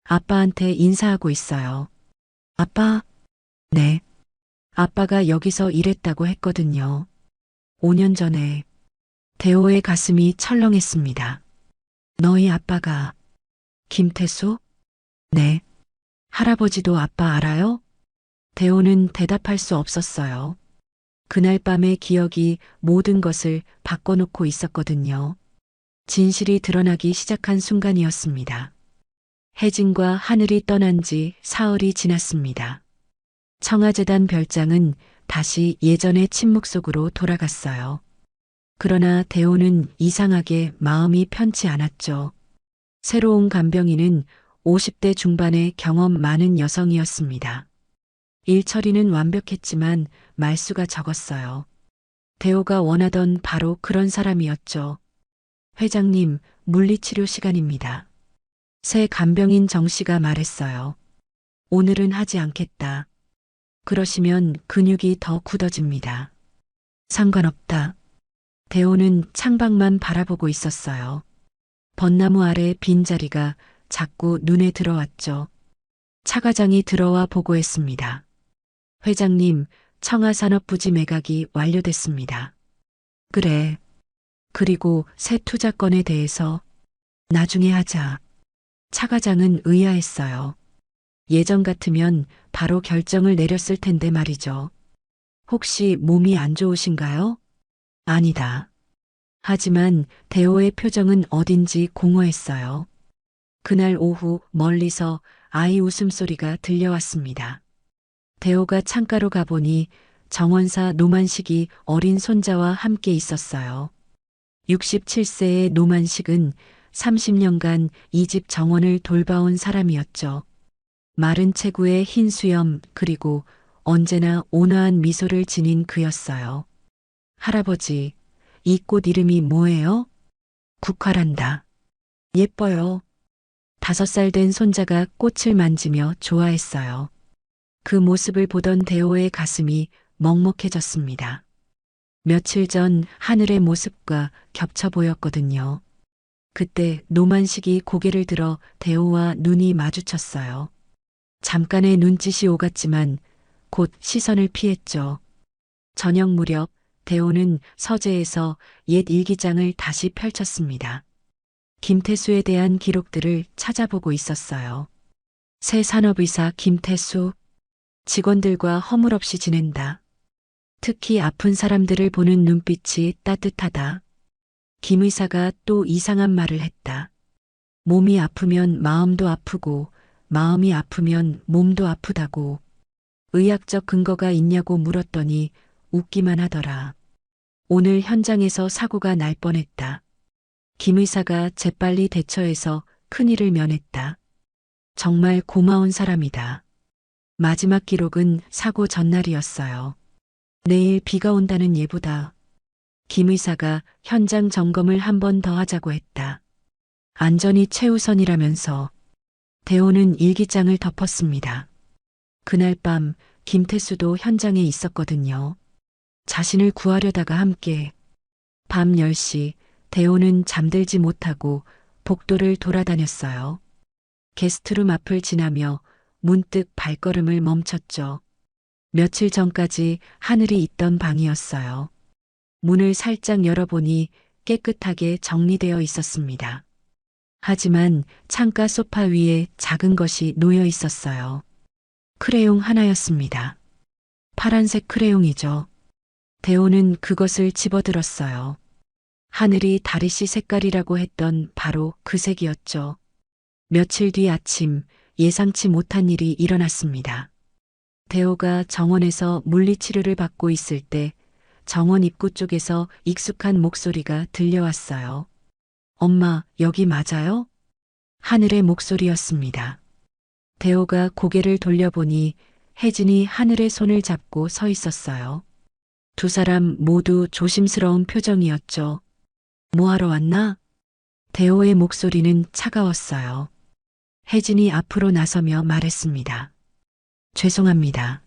아빠한테 인사하고 있어요. 아빠? 네. 아빠가 여기서 일했다고 했거든요. 5년 전에. 대호의 가슴이 철렁했습니다. 너희 아빠가 김태수? 네. 할아버지도 아빠 알아요? 대호는 대답할 수 없었어요. 그날 밤의 기억이 모든 것을 바꿔놓고 있었거든요. 진실이 드러나기 시작한 순간이었습니다. 혜진과 하늘이 떠난 지 사흘이 지났습니다. 청아재단 별장은 다시 예전의 침묵 속으로 돌아갔어요. 그러나 대호는 이상하게 마음이 편치 않았죠. 새로운 간병인은 50대 중반의 경험 많은 여성이었습니다. 일 처리는 완벽했지만 말수가 적었어요. 대호가 원하던 바로 그런 사람이었죠. 회장님, 물리치료 시간입니다. 새 간병인 정 씨가 말했어요. 오늘은 하지 않겠다. 그러시면 근육이 더 굳어집니다. 상관없다. 대호는 창밖만 바라보고 있었어요. 벚나무 아래 빈자리가 자꾸 눈에 들어왔죠. 차 과장이 들어와 보고했습니다. 회장님, 청하산업부지 매각이 완료됐습니다. 그래. 그리고 새 투자건에 대해서 나중에 하자. 차 과장은 의아했어요. 예전 같으면 바로 결정을 내렸을 텐데 말이죠. 혹시 몸이 안 좋으신가요? 아니다. 하지만 대호의 표정은 어딘지 공허했어요. 그날 오후 멀리서 아이 웃음소리가 들려왔습니다. 대호가 창가로 가보니 정원사 노만식이 어린 손자와 함께 있었어요. 67세의 노만식은 30년간 이 집 정원을 돌봐온 사람이었죠. 마른 체구의 흰 수염 그리고 언제나 온화한 미소를 지닌 그였어요. 할아버지, 이 꽃 이름이 뭐예요? 국화란다. 예뻐요. 5살 된 손자가 꽃을 만지며 좋아했어요. 그 모습을 보던 대호의 가슴이 먹먹해졌습니다. 며칠 전 하늘의 모습과 겹쳐 보였거든요. 그때 노만식이 고개를 들어 대호와 눈이 마주쳤어요. 잠깐의 눈짓이 오갔지만 곧 시선을 피했죠. 저녁 무렵 대호는 서재에서 옛 일기장을 다시 펼쳤습니다. 김태수에 대한 기록들을 찾아보고 있었어요. 새 산업의사 김태수, 직원들과 허물없이 지낸다. 특히 아픈 사람들을 보는 눈빛이 따뜻하다. 김 의사가 또 이상한 말을 했다. 몸이 아프면 마음도 아프고 마음이 아프면 몸도 아프다고. 의학적 근거가 있냐고 물었더니 웃기만 하더라. 오늘 현장에서 사고가 날 뻔했다. 김 의사가 재빨리 대처해서 큰일을 면했다. 정말 고마운 사람이다. 마지막 기록은 사고 전날이었어요. 내일 비가 온다는 예보다. 김 의사가 현장 점검을 한 번 더 하자고 했다. 안전이 최우선이라면서. 대호는 일기장을 덮었습니다. 그날 밤 김태수도 현장에 있었거든요. 자신을 구하려다가 함께. 밤 10시 대호는 잠들지 못하고 복도를 돌아다녔어요. 게스트룸 앞을 지나며 문득 발걸음을 멈췄죠. 며칠 전까지 하늘이 있던 방이었어요. 문을 살짝 열어보니 깨끗하게 정리되어 있었습니다. 하지만 창가 소파 위에 작은 것이 놓여 있었어요. 크레용 하나였습니다. 파란색 크레용이죠. 대호는 그것을 집어들었어요. 하늘이 다리씨 색깔이라고 했던 바로 그 색이었죠. 며칠 뒤 아침 예상치 못한 일이 일어났습니다. 대호가 정원에서 물리치료를 받고 있을 때 정원 입구 쪽에서 익숙한 목소리가 들려왔어요. 엄마, 여기 맞아요? 하늘의 목소리였습니다. 대호가 고개를 돌려보니 혜진이 하늘의 손을 잡고 서 있었어요. 두 사람 모두 조심스러운 표정이었죠. 뭐하러 왔나? 대호의 목소리는 차가웠어요. 혜진이 앞으로 나서며 말했습니다. 죄송합니다.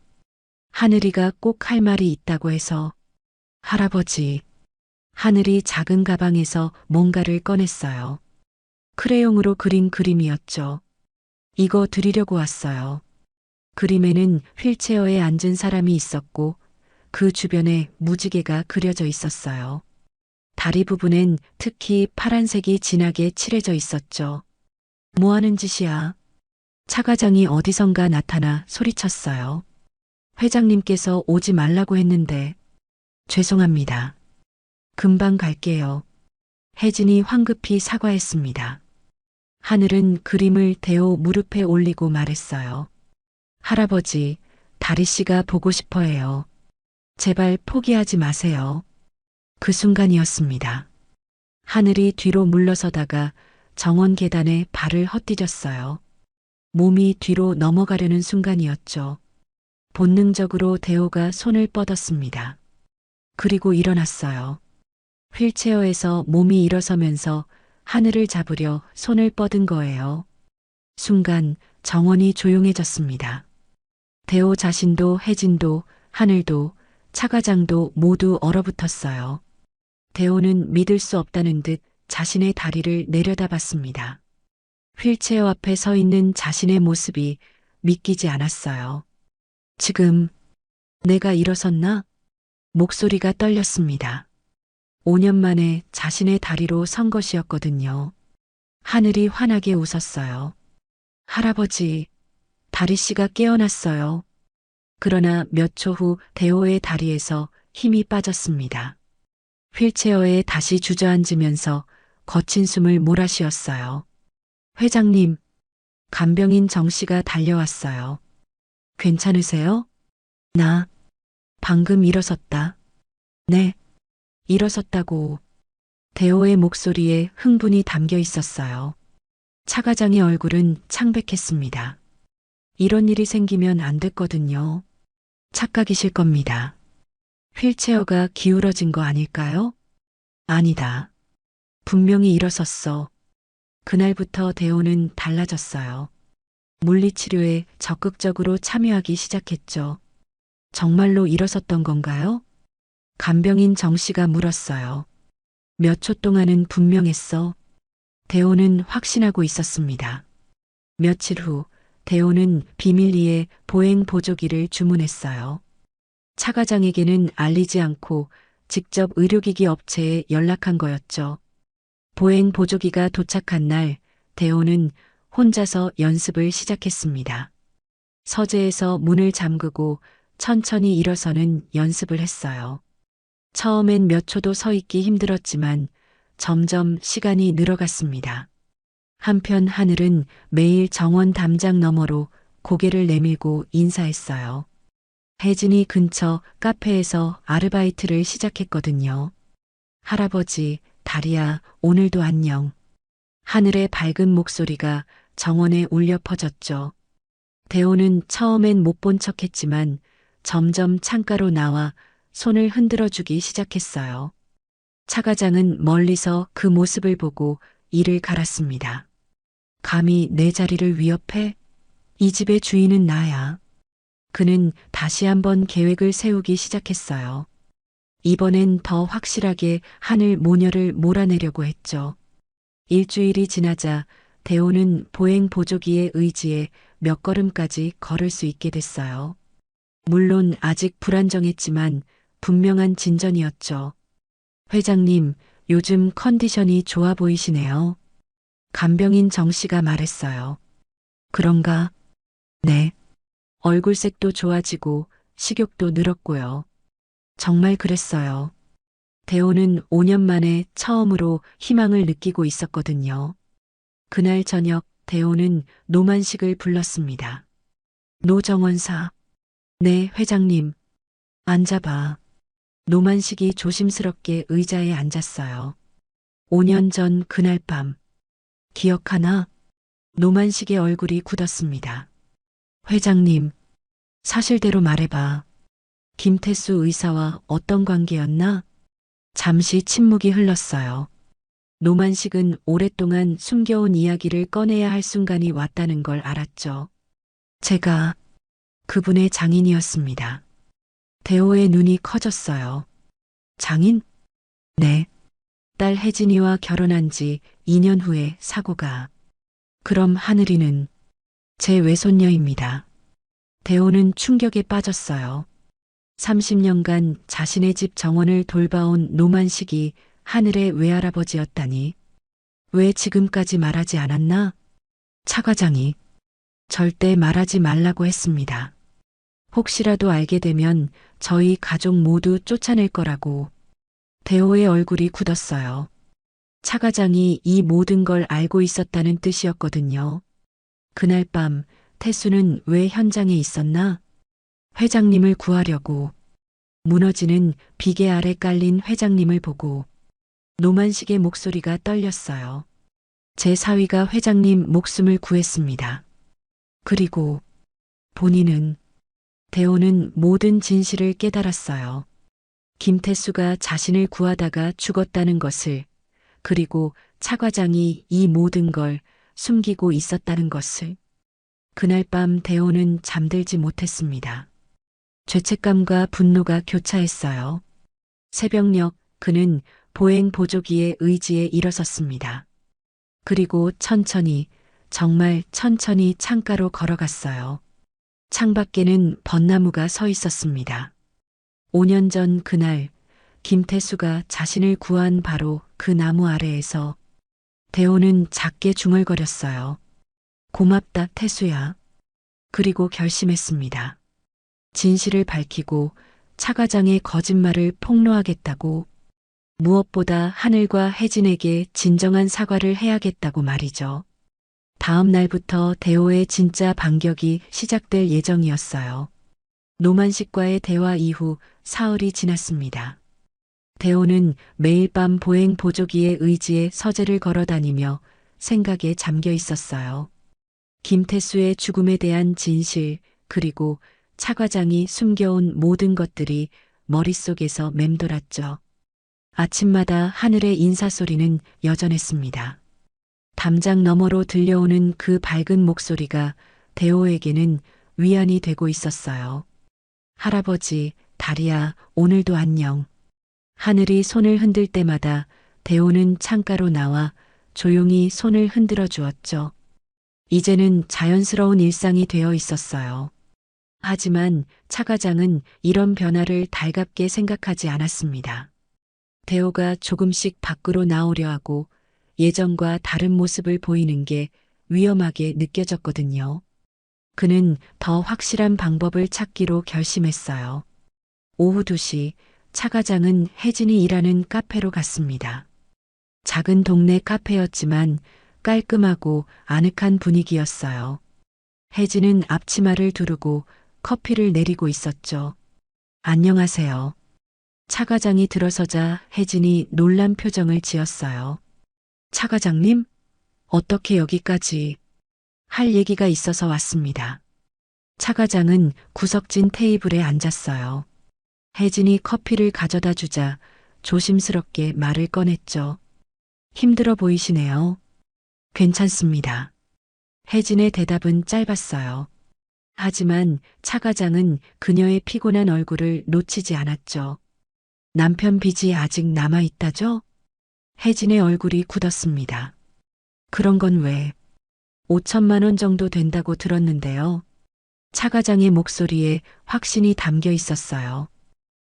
하늘이가 꼭 할 말이 있다고 해서. 할아버지. 하늘이 작은 가방에서 뭔가를 꺼냈어요. 크레용으로 그린 그림이었죠. 이거 드리려고 왔어요. 그림에는 휠체어에 앉은 사람이 있었고 그 주변에 무지개가 그려져 있었어요. 다리 부분엔 특히 파란색이 진하게 칠해져 있었죠. 뭐 하는 짓이야? 차 과장이 어디선가 나타나 소리쳤어요. 회장님께서 오지 말라고 했는데. 죄송합니다. 금방 갈게요. 혜진이 황급히 사과했습니다. 하늘은 그림을 대호 무릎에 올리고 말했어요. 할아버지, 다리 씨가 보고 싶어 해요. 제발 포기하지 마세요. 그 순간이었습니다. 하늘이 뒤로 물러서다가 정원 계단에 발을 헛디뎠어요. 몸이 뒤로 넘어가려는 순간이었죠. 본능적으로 대호가 손을 뻗었습니다. 그리고 일어났어요. 휠체어에서 몸이 일어서면서 하늘을 잡으려 손을 뻗은 거예요. 순간 정원이 조용해졌습니다. 대호 자신도 혜진도 하늘도 차과장도 모두 얼어붙었어요. 대호는 믿을 수 없다는 듯 자신의 다리를 내려다봤습니다. 휠체어 앞에 서 있는 자신의 모습이 믿기지 않았어요. 지금 내가 일어섰나? 목소리가 떨렸습니다. 5년 만에 자신의 다리로 선 것이었거든요. 하늘이 환하게 웃었어요. 할아버지, 다리 씨가 깨어났어요. 그러나 몇 초 후 대호의 다리에서 힘이 빠졌습니다. 휠체어에 다시 주저앉으면서 거친 숨을 몰아쉬었어요. 회장님, 간병인 정 씨가 달려왔어요. 괜찮으세요? 나 방금 일어섰다. 네, 일어섰다고. 대호의 목소리에 흥분이 담겨 있었어요. 차 과장의 얼굴은 창백했습니다. 이런 일이 생기면 안 됐거든요. 착각이실 겁니다. 휠체어가 기울어진 거 아닐까요? 아니다. 분명히 일어섰어. 그날부터 대호는 달라졌어요. 물리치료에 적극적으로 참여하기 시작했죠. 정말로 일어섰던 건가요? 간병인 정 씨가 물었어요. 몇 초 동안은 분명했어. 대호는 확신하고 있었습니다. 며칠 후 대호는 비밀리에 보행 보조기를 주문했어요. 차 과장에게는 알리지 않고 직접 의료기기 업체에 연락한 거였죠. 보행 보조기가 도착한 날 대호는 혼자서 연습을 시작했습니다. 서재에서 문을 잠그고 천천히 일어서는 연습을 했어요. 처음엔 몇 초도 서 있기 힘들었지만 점점 시간이 늘어갔습니다. 한편 하늘은 매일 정원 담장 너머로 고개를 내밀고 인사했어요. 혜진이 근처 카페에서 아르바이트를 시작했거든요. 할아버지, 다리야, 오늘도 안녕. 하늘의 밝은 목소리가 정원에 울려 퍼졌죠. 대호는 처음엔 못 본 척했지만 점점 창가로 나와 손을 흔들어 주기 시작했어요. 차 과장은 멀리서 그 모습을 보고 이를 갈았습니다. 감히 내 자리를 위협해? 이 집의 주인은 나야. 그는 다시 한번 계획을 세우기 시작했어요. 이번엔 더 확실하게 하늘 모녀를 몰아내려고 했죠. 일주일이 지나자 대호는 보행 보조기의 의지에 몇 걸음까지 걸을 수 있게 됐어요. 물론 아직 불안정했지만 분명한 진전이었죠. 회장님, 요즘 컨디션이 좋아 보이시네요. 간병인 정 씨가 말했어요. 그런가? 네. 얼굴색도 좋아지고 식욕도 늘었고요. 정말 그랬어요. 대호는 5년 만에 처음으로 희망을 느끼고 있었거든요. 그날 저녁 대호는 노만식을 불렀습니다. 노정원사. 네, 회장님. 앉아봐. 노만식이 조심스럽게 의자에 앉았어요. 5년 전 그날 밤. 기억하나? 노만식의 얼굴이 굳었습니다. 회장님, 사실대로 말해봐. 김태수 의사와 어떤 관계였나? 잠시 침묵이 흘렀어요. 노만식은 오랫동안 숨겨온 이야기를 꺼내야 할 순간이 왔다는 걸 알았죠. 제가 그분의 장인이었습니다. 대호의 눈이 커졌어요. 장인? 네. 딸 혜진이와 결혼한 지 2년 후에 사고가. 그럼 하늘이는 제 외손녀입니다. 대호는 충격에 빠졌어요. 30년간 자신의 집 정원을 돌봐온 노만식이 하늘의 외할아버지였다니. 왜 지금까지 말하지 않았나? 차 과장이 절대 말하지 말라고 했습니다. 혹시라도 알게 되면 저희 가족 모두 쫓아낼 거라고. 대호의 얼굴이 굳었어요. 차 과장이 이 모든 걸 알고 있었다는 뜻이었거든요. 그날 밤 태수는 왜 현장에 있었나? 회장님을 구하려고. 무너지는 비계 아래 깔린 회장님을 보고 노만식의 목소리가 떨렸어요. 제 사위가 회장님 목숨을 구했습니다. 그리고 본인은. 대호는 모든 진실을 깨달았어요. 김태수가 자신을 구하다가 죽었다는 것을, 그리고 차 과장이 이 모든 걸 숨기고 있었다는 것을. 그날 밤 대호는 잠들지 못했습니다. 죄책감과 분노가 교차했어요. 새벽녘 그는 보행 보조기의 의지에 일어섰습니다. 그리고 천천히, 정말 천천히 창가로 걸어갔어요. 창밖에는 벚나무가 서 있었습니다. 5년 전 그날 김태수가 자신을 구한 바로 그 나무 아래에서 대호는 작게 중얼거렸어요. 고맙다, 태수야. 그리고 결심했습니다. 진실을 밝히고 차 과장의 거짓말을 폭로하겠다고. 무엇보다 하늘과 혜진에게 진정한 사과를 해야겠다고 말이죠. 다음 날부터 대호의 진짜 반격이 시작될 예정이었어요. 노만식과의 대화 이후 사흘이 지났습니다. 대호는 매일 밤 보행 보조기의 의지에 서재를 걸어다니며 생각에 잠겨 있었어요. 김태수의 죽음에 대한 진실, 그리고 차 과장이 숨겨온 모든 것들이 머릿속에서 맴돌았죠. 아침마다 하늘의 인사소리는 여전했습니다. 담장 너머로 들려오는 그 밝은 목소리가 대호에게는 위안이 되고 있었어요. 할아버지, 다리야, 오늘도 안녕. 하늘이 손을 흔들 때마다 대호는 창가로 나와 조용히 손을 흔들어 주었죠. 이제는 자연스러운 일상이 되어 있었어요. 하지만 차 과장은 이런 변화를 달갑게 생각하지 않았습니다. 대호가 조금씩 밖으로 나오려 하고 예전과 다른 모습을 보이는 게 위험하게 느껴졌거든요. 그는 더 확실한 방법을 찾기로 결심했어요. 오후 2시 차 과장은 혜진이 일하는 카페로 갔습니다. 작은 동네 카페였지만 깔끔하고 아늑한 분위기였어요. 혜진은 앞치마를 두르고 커피를 내리고 있었죠. 안녕하세요. 차 과장이 들어서자 혜진이 놀란 표정을 지었어요. 차 과장님? 어떻게 여기까지? 할 얘기가 있어서 왔습니다. 차 과장은 구석진 테이블에 앉았어요. 혜진이 커피를 가져다 주자 조심스럽게 말을 꺼냈죠. 힘들어 보이시네요. 괜찮습니다. 혜진의 대답은 짧았어요. 하지만 차 과장은 그녀의 피곤한 얼굴을 놓치지 않았죠. 남편 빚이 아직 남아있다죠? 혜진의 얼굴이 굳었습니다. 그런 건 왜? 5천만 원 정도 된다고 들었는데요. 차 과장의 목소리에 확신이 담겨 있었어요.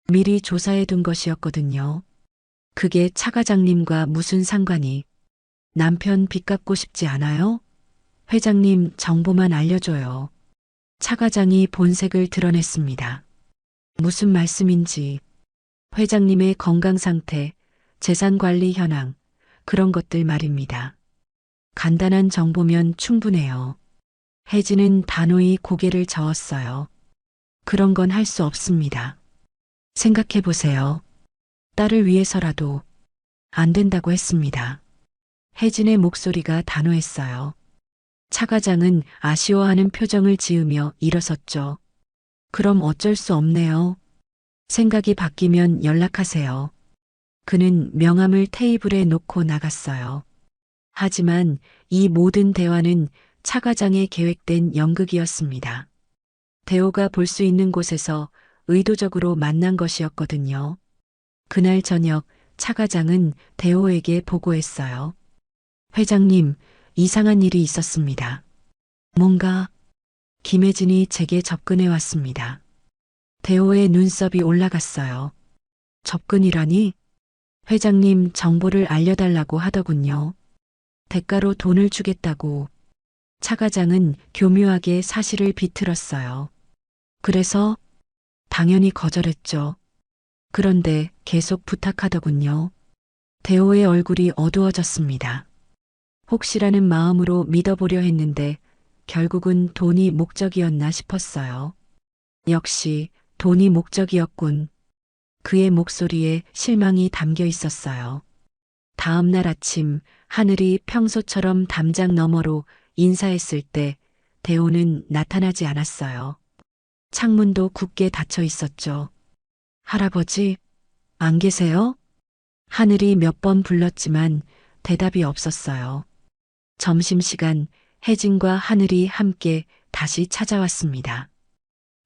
미리 조사해 둔 것이었거든요. 그게 차 과장님과 무슨 상관이? 남편 빚 갚고 싶지 않아요? 회장님 정보만 알려줘요. 차 과장이 본색을 드러냈습니다. 무슨 말씀인지. 회장님의 건강 상태, 재산 관리 현황, 그런 것들 말입니다. 간단한 정보면 충분해요. 혜진은 단호히 고개를 저었어요. 그런 건 할 수 없습니다. 생각해 보세요. 딸을 위해서라도 안 된다고 했습니다. 혜진의 목소리가 단호했어요. 차 과장은 아쉬워하는 표정을 지으며 일어섰죠. 그럼 어쩔 수 없네요. 생각이 바뀌면 연락하세요. 그는 명함을 테이블에 놓고 나갔어요. 하지만 이 모든 대화는 차 과장의 계획된 연극이었습니다. 대호가 볼 수 있는 곳에서 의도적으로 만난 것이었거든요. 그날 저녁 차 과장은 대호에게 보고했어요. 회장님, 이상한 일이 있었습니다. 뭔가? 김혜진이 제게 접근해 왔습니다. 대호의 눈썹이 올라갔어요. 접근이라니? 회장님 정보를 알려달라고 하더군요. 대가로 돈을 주겠다고. 차 과장은 교묘하게 사실을 비틀었어요. 그래서 당연히 거절했죠. 그런데 계속 부탁하더군요. 대호의 얼굴이 어두워졌습니다. 혹시라는 마음으로 믿어보려 했는데 결국은 돈이 목적이었나 싶었어요. 역시 돈이 목적이었군. 그의 목소리에 실망이 담겨 있었어요. 다음 날 아침 하늘이 평소처럼 담장 너머로 인사했을 때 대호는 나타나지 않았어요. 창문도 굳게 닫혀 있었죠. 할아버지, 안 계세요? 하늘이 몇 번 불렀지만 대답이 없었어요. 점심시간 혜진과 하늘이 함께 다시 찾아왔습니다.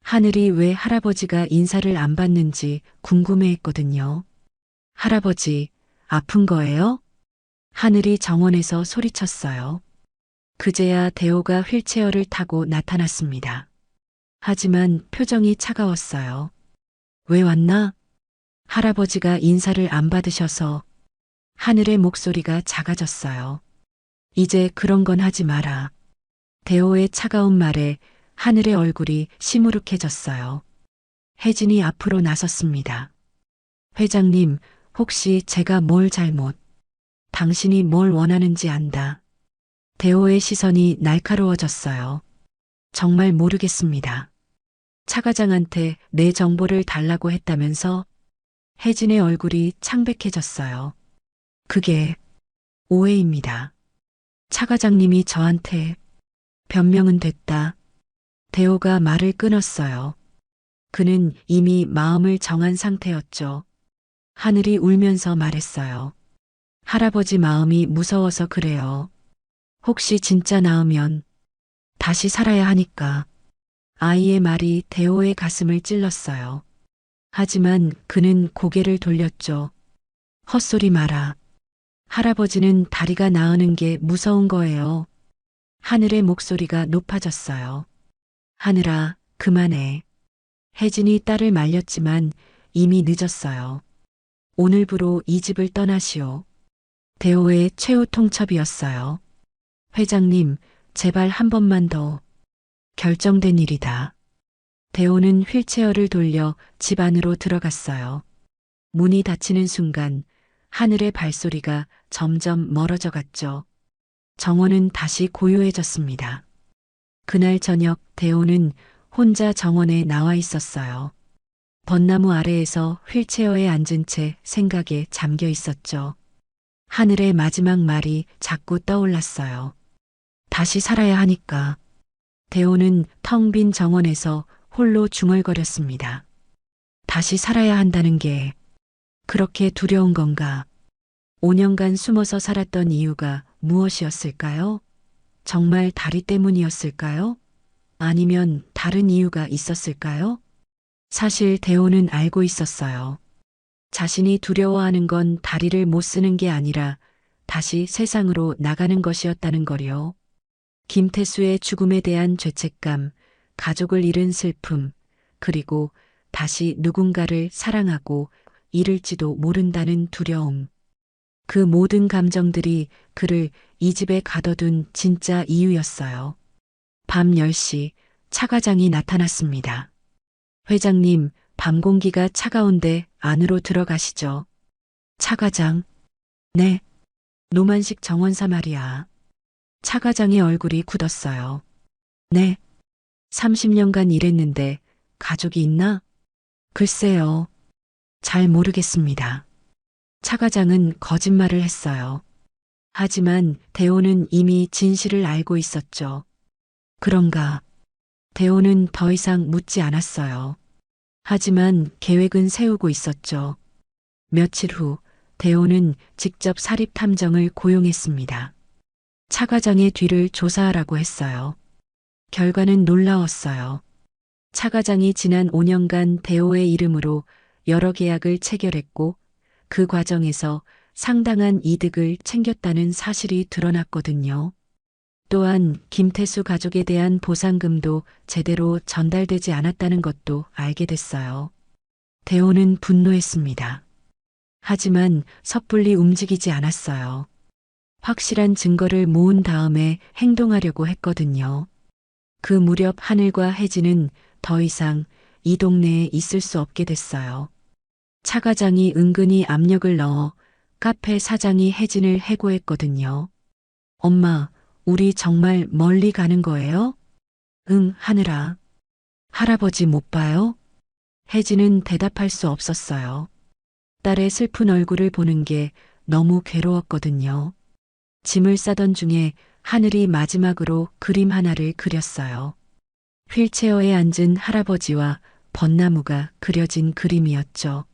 하늘이 왜 할아버지가 인사를 안 받는지 궁금해했거든요. 할아버지, 아픈 거예요? 하늘이 정원에서 소리쳤어요. 그제야 대호가 휠체어를 타고 나타났습니다. 하지만 표정이 차가웠어요. 왜 왔나? 할아버지가 인사를 안 받으셔서. 하늘의 목소리가 작아졌어요. 이제 그런 건 하지 마라. 대호의 차가운 말에 하늘의 얼굴이 시무룩해졌어요. 혜진이 앞으로 나섰습니다. 회장님, 혹시 제가 뭘 잘못, 당신이 뭘 원하는지 안다. 대호의 시선이 날카로워졌어요. 정말 모르겠습니다. 차 과장한테 내 정보를 달라고 했다면서? 혜진의 얼굴이 창백해졌어요. 그게 오해입니다. 차 과장님이 저한테 변명은 됐다. 대호가 말을 끊었어요. 그는 이미 마음을 정한 상태였죠. 하늘이 울면서 말했어요. 할아버지 마음이 무서워서 그래요. 혹시 진짜 나으면 다시 살아야 하니까. 아이의 말이 대호의 가슴을 찔렀어요. 하지만 그는 고개를 돌렸죠. 헛소리 마라. 할아버지는 다리가 나으는 게 무서운 거예요. 하늘의 목소리가 높아졌어요. 하늘아, 그만해. 혜진이 딸을 말렸지만 이미 늦었어요. 오늘부로 이 집을 떠나시오. 대호의 최후 통첩이었어요. 회장님, 제발 한 번만 더. 결정된 일이다. 대호는 휠체어를 돌려 집 안으로 들어갔어요. 문이 닫히는 순간 하늘의 발소리가 점점 멀어져 갔죠. 정원은 다시 고요해졌습니다. 그날 저녁 대호는 혼자 정원에 나와 있었어요. 벚나무 아래에서 휠체어에 앉은 채 생각에 잠겨 있었죠. 하늘의 마지막 말이 자꾸 떠올랐어요. 다시 살아야 하니까. 대호는 텅 빈 정원에서 홀로 중얼거렸습니다. 다시 살아야 한다는 게 그렇게 두려운 건가? 5년간 숨어서 살았던 이유가 무엇이었을까요? 정말 다리 때문이었을까요? 아니면 다른 이유가 있었을까요? 사실 대호는 알고 있었어요. 자신이 두려워하는 건 다리를 못 쓰는 게 아니라 다시 세상으로 나가는 것이었다는 거요. 김태수의 죽음에 대한 죄책감, 가족을 잃은 슬픔, 그리고 다시 누군가를 사랑하고 잃을지도 모른다는 두려움. 그 모든 감정들이 그를 이 집에 가둬둔 진짜 이유였어요. 밤 10시 차 과장이 나타났습니다. 회장님, 밤 공기가 차가운데 안으로 들어가시죠. 차 과장. 네. 노만식 정원사 말이야. 차 과장의 얼굴이 굳었어요. 네. 30년간 일했는데 가족이 있나? 글쎄요. 잘 모르겠습니다. 차 과장은 거짓말을 했어요. 하지만 대호는 이미 진실을 알고 있었죠. 그런가? 대호는 더 이상 묻지 않았어요. 하지만 계획은 세우고 있었죠. 며칠 후 대호는 직접 사립 탐정을 고용했습니다. 차 과장의 뒤를 조사하라고 했어요. 결과는 놀라웠어요. 차 과장이 지난 5년간 대호의 이름으로 여러 계약을 체결했고 그 과정에서 상당한 이득을 챙겼다는 사실이 드러났거든요. 또한 김태수 가족에 대한 보상금도 제대로 전달되지 않았다는 것도 알게 됐어요. 대호는 분노했습니다. 하지만 섣불리 움직이지 않았어요. 확실한 증거를 모은 다음에 행동하려고 했거든요. 그 무렵 하늘과 혜진은 더 이상 이 동네에 있을 수 없게 됐어요. 차 과장이 은근히 압력을 넣어 카페 사장이 혜진을 해고했거든요. 엄마, 우리 정말 멀리 가는 거예요? 응, 하늘아. 할아버지 못 봐요? 혜진은 대답할 수 없었어요. 딸의 슬픈 얼굴을 보는 게 너무 괴로웠거든요. 짐을 싸던 중에 하늘이 마지막으로 그림 하나를 그렸어요. 휠체어에 앉은 할아버지와 벚나무가 그려진 그림이었죠.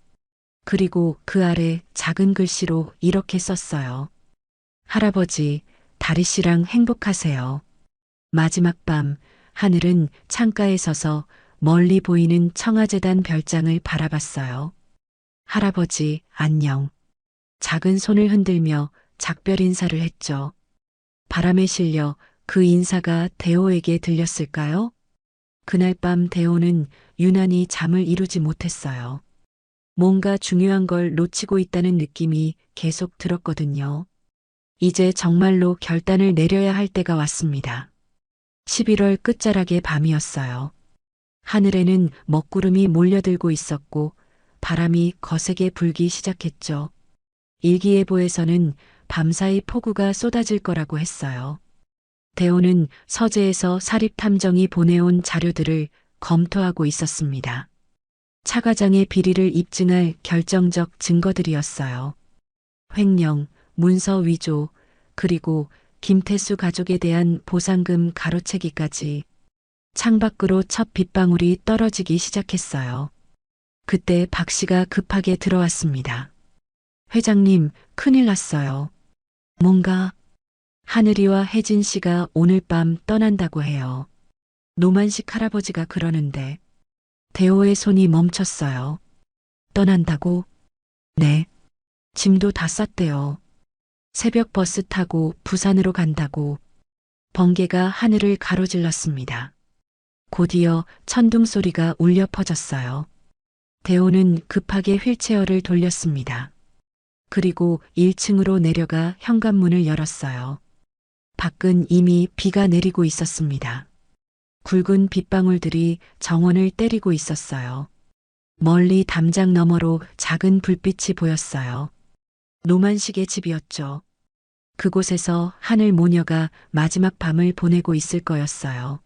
그리고 그 아래 작은 글씨로 이렇게 썼어요. 할아버지, 다리 씨랑 행복하세요. 마지막 밤, 하늘은 창가에 서서 멀리 보이는 청와재단 별장을 바라봤어요. 할아버지, 안녕. 작은 손을 흔들며 작별 인사를 했죠. 바람에 실려 그 인사가 대호에게 들렸을까요? 그날 밤 대호는 유난히 잠을 이루지 못했어요. 뭔가 중요한 걸 놓치고 있다는 느낌이 계속 들었거든요. 이제 정말로 결단을 내려야 할 때가 왔습니다. 11월 끝자락의 밤이었어요. 하늘에는 먹구름이 몰려들고 있었고 바람이 거세게 불기 시작했죠. 일기예보에서는 밤사이 폭우가 쏟아질 거라고 했어요. 대호는 서재에서 사립탐정이 보내온 자료들을 검토하고 있었습니다. 차 과장의 비리를 입증할 결정적 증거들이었어요. 횡령, 문서 위조, 그리고 김태수 가족에 대한 보상금 가로채기까지. 창밖으로 첫 빗방울이 떨어지기 시작했어요. 그때 박 씨가 급하게 들어왔습니다. 회장님, 큰일 났어요. 뭔가? 하늘이와 혜진 씨가 오늘 밤 떠난다고 해요. 노만식 할아버지가 그러는데. 대호의 손이 멈췄어요. 떠난다고? 네. 짐도 다 쌌대요. 새벽 버스 타고 부산으로 간다고. 번개가 하늘을 가로질렀습니다. 곧이어 천둥 소리가 울려 퍼졌어요. 대호는 급하게 휠체어를 돌렸습니다. 그리고 1층으로 내려가 현관문을 열었어요. 밖은 이미 비가 내리고 있었습니다. 굵은 빗방울들이 정원을 때리고 있었어요. 멀리 담장 너머로 작은 불빛이 보였어요. 노만식의 집이었죠. 그곳에서 하늘 모녀가 마지막 밤을 보내고 있을 거였어요.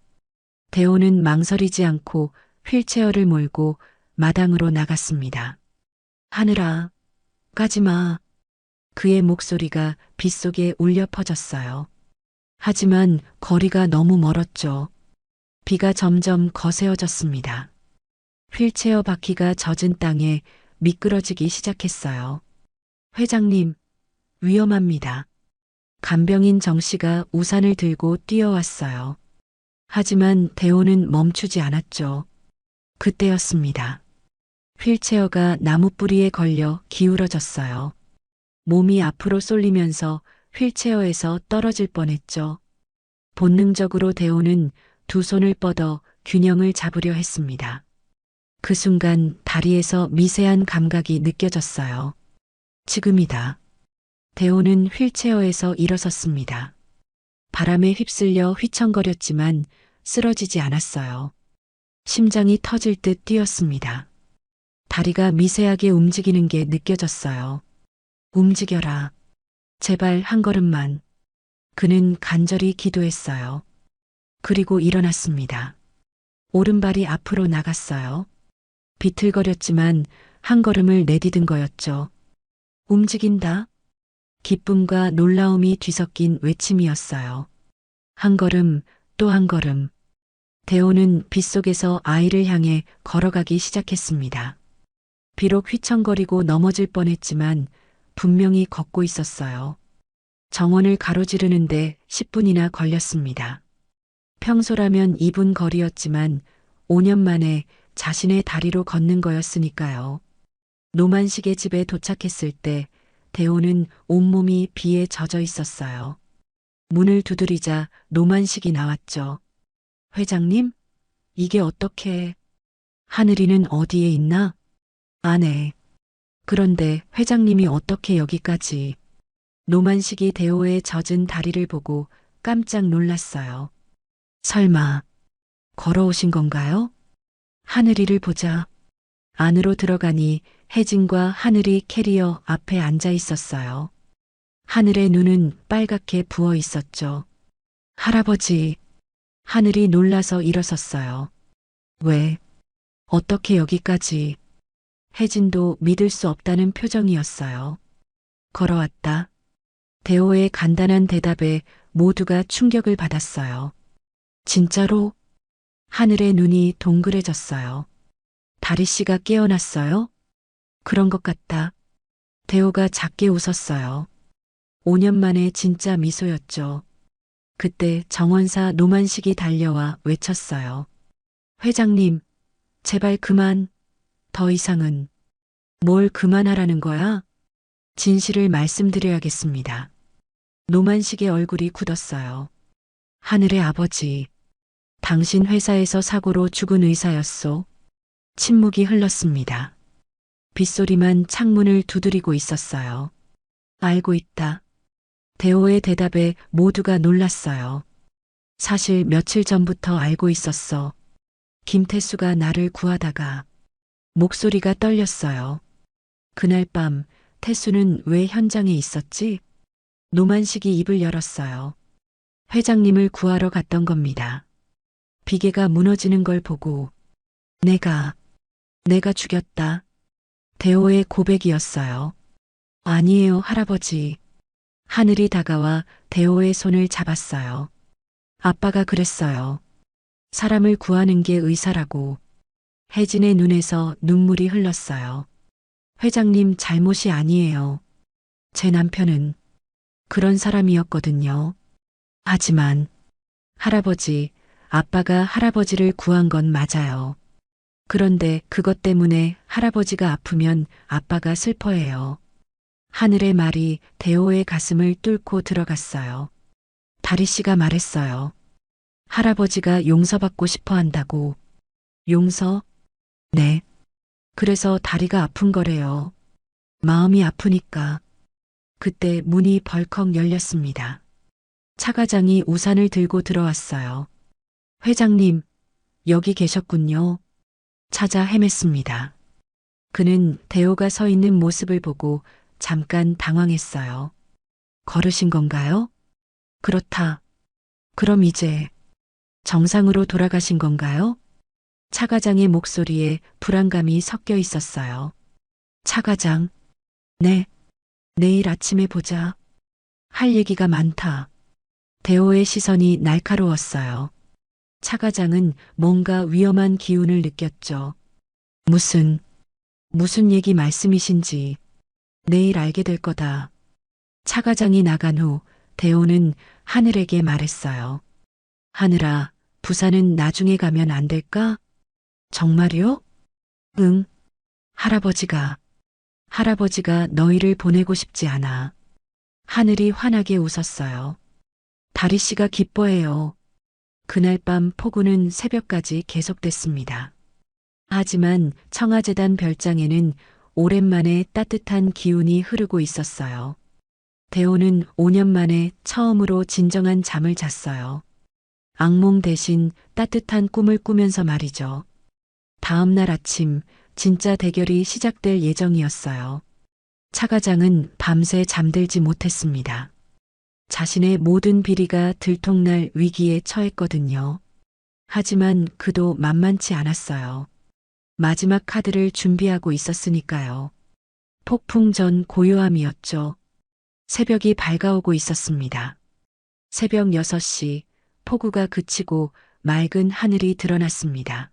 대호는 망설이지 않고 휠체어를 몰고 마당으로 나갔습니다. 하늘아, 가지마. 그의 목소리가 빗속에 울려 퍼졌어요. 하지만 거리가 너무 멀었죠. 비가 점점 거세어졌습니다. 휠체어 바퀴가 젖은 땅에 미끄러지기 시작했어요. 회장님, 위험합니다. 간병인 정 씨가 우산을 들고 뛰어왔어요. 하지만 대호는 멈추지 않았죠. 그때였습니다. 휠체어가 나무 뿌리에 걸려 기울어졌어요. 몸이 앞으로 쏠리면서 휠체어에서 떨어질 뻔했죠. 본능적으로 대호는 두 손을 뻗어 균형을 잡으려 했습니다. 그 순간 다리에서 미세한 감각이 느껴졌어요. 지금이다. 대호는 휠체어에서 일어섰습니다. 바람에 휩쓸려 휘청거렸지만 쓰러지지 않았어요. 심장이 터질 듯 뛰었습니다. 다리가 미세하게 움직이는 게 느껴졌어요. 움직여라. 제발 한 걸음만. 그는 간절히 기도했어요. 그리고 일어났습니다. 오른발이 앞으로 나갔어요. 비틀거렸지만 한 걸음을 내디딘 거였죠. 움직인다. 기쁨과 놀라움이 뒤섞인 외침이었어요. 한 걸음, 또 한 걸음. 대호는 빗속에서 아이를 향해 걸어가기 시작했습니다. 비록 휘청거리고 넘어질 뻔했지만 분명히 걷고 있었어요. 정원을 가로지르는데 10분이나 걸렸습니다. 평소라면 2분 거리였지만 5년 만에 자신의 다리로 걷는 거였으니까요. 노만식의 집에 도착했을 때 대호는 온몸이 비에 젖어 있었어요. 문을 두드리자 노만식이 나왔죠. 회장님? 이게 어떻게... 하늘이는 어디에 있나? 안에. 그런데 회장님이 어떻게 여기까지... 노만식이 대호의 젖은 다리를 보고 깜짝 놀랐어요. 설마 걸어오신 건가요? 하늘이를 보자. 안으로 들어가니 혜진과 하늘이 캐리어 앞에 앉아 있었어요. 하늘의 눈은 빨갛게 부어 있었죠. 할아버지. 하늘이 놀라서 일어섰어요. 왜? 어떻게 여기까지? 혜진도 믿을 수 없다는 표정이었어요. 걸어왔다. 대호의 간단한 대답에 모두가 충격을 받았어요. 진짜로? 하늘의 눈이 동그래졌어요. 다리 씨가 깨어났어요? 그런 것 같다. 대호가 작게 웃었어요. 5년 만에 진짜 미소였죠. 그때 정원사 노만식이 달려와 외쳤어요. 회장님, 제발 그만. 더 이상은. 뭘 그만하라는 거야? 진실을 말씀드려야겠습니다. 노만식의 얼굴이 굳었어요. 하늘의 아버지. 당신 회사에서 사고로 죽은 의사였소. 침묵이 흘렀습니다. 빗소리만 창문을 두드리고 있었어요. 알고 있다. 대호의 대답에 모두가 놀랐어요. 사실 며칠 전부터 알고 있었어. 김태수가 나를 구하다가. 목소리가 떨렸어요. 그날 밤 태수는 왜 현장에 있었지? 노만식이 입을 열었어요. 회장님을 구하러 갔던 겁니다. 비계가 무너지는 걸 보고 내가 죽였다. 대호의 고백이었어요. 아니에요, 할아버지. 하늘이 다가와 대호의 손을 잡았어요. 아빠가 그랬어요. 사람을 구하는 게 의사라고. 혜진의 눈에서 눈물이 흘렀어요. 회장님 잘못이 아니에요. 제 남편은 그런 사람이었거든요. 하지만 할아버지, 아빠가 할아버지를 구한 건 맞아요. 그런데 그것 때문에 할아버지가 아프면 아빠가 슬퍼해요. 하늘의 말이 대호의 가슴을 뚫고 들어갔어요. 다리 씨가 말했어요. 할아버지가 용서받고 싶어 한다고. 용서? 네. 그래서 다리가 아픈 거래요. 마음이 아프니까. 그때 문이 벌컥 열렸습니다. 차과장이 우산을 들고 들어왔어요. 회장님, 여기 계셨군요. 찾아 헤맸습니다. 그는 대호가 서 있는 모습을 보고 잠깐 당황했어요. 걸으신 건가요? 그렇다. 그럼 이제 정상으로 돌아가신 건가요? 차과장의 목소리에 불안감이 섞여 있었어요. 차과장, 네. 내일 아침에 보자. 할 얘기가 많다. 대호의 시선이 날카로웠어요. 차과장은 뭔가 위험한 기운을 느꼈죠. 무슨 얘기 말씀이신지 내일 알게 될 거다. 차과장이 나간 후 대호는 하늘에게 말했어요. 하늘아, 부산은 나중에 가면 안 될까? 정말요? 응. 할아버지가 너희를 보내고 싶지 않아. 하늘이 환하게 웃었어요. 다리 씨가 기뻐해요. 그날 밤 폭우는 새벽까지 계속됐습니다. 하지만 청아재단 별장에는 오랜만에 따뜻한 기운이 흐르고 있었어요. 대호는 5년 만에 처음으로 진정한 잠을 잤어요. 악몽 대신 따뜻한 꿈을 꾸면서 말이죠. 다음 날 아침 진짜 대결이 시작될 예정이었어요. 차과장은 밤새 잠들지 못했습니다. 자신의 모든 비리가 들통날 위기에 처했거든요. 하지만 그도 만만치 않았어요. 마지막 카드를 준비하고 있었으니까요. 폭풍 전 고요함이었죠. 새벽이 밝아오고 있었습니다. 새벽 6시 폭우가 그치고 맑은 하늘이 드러났습니다.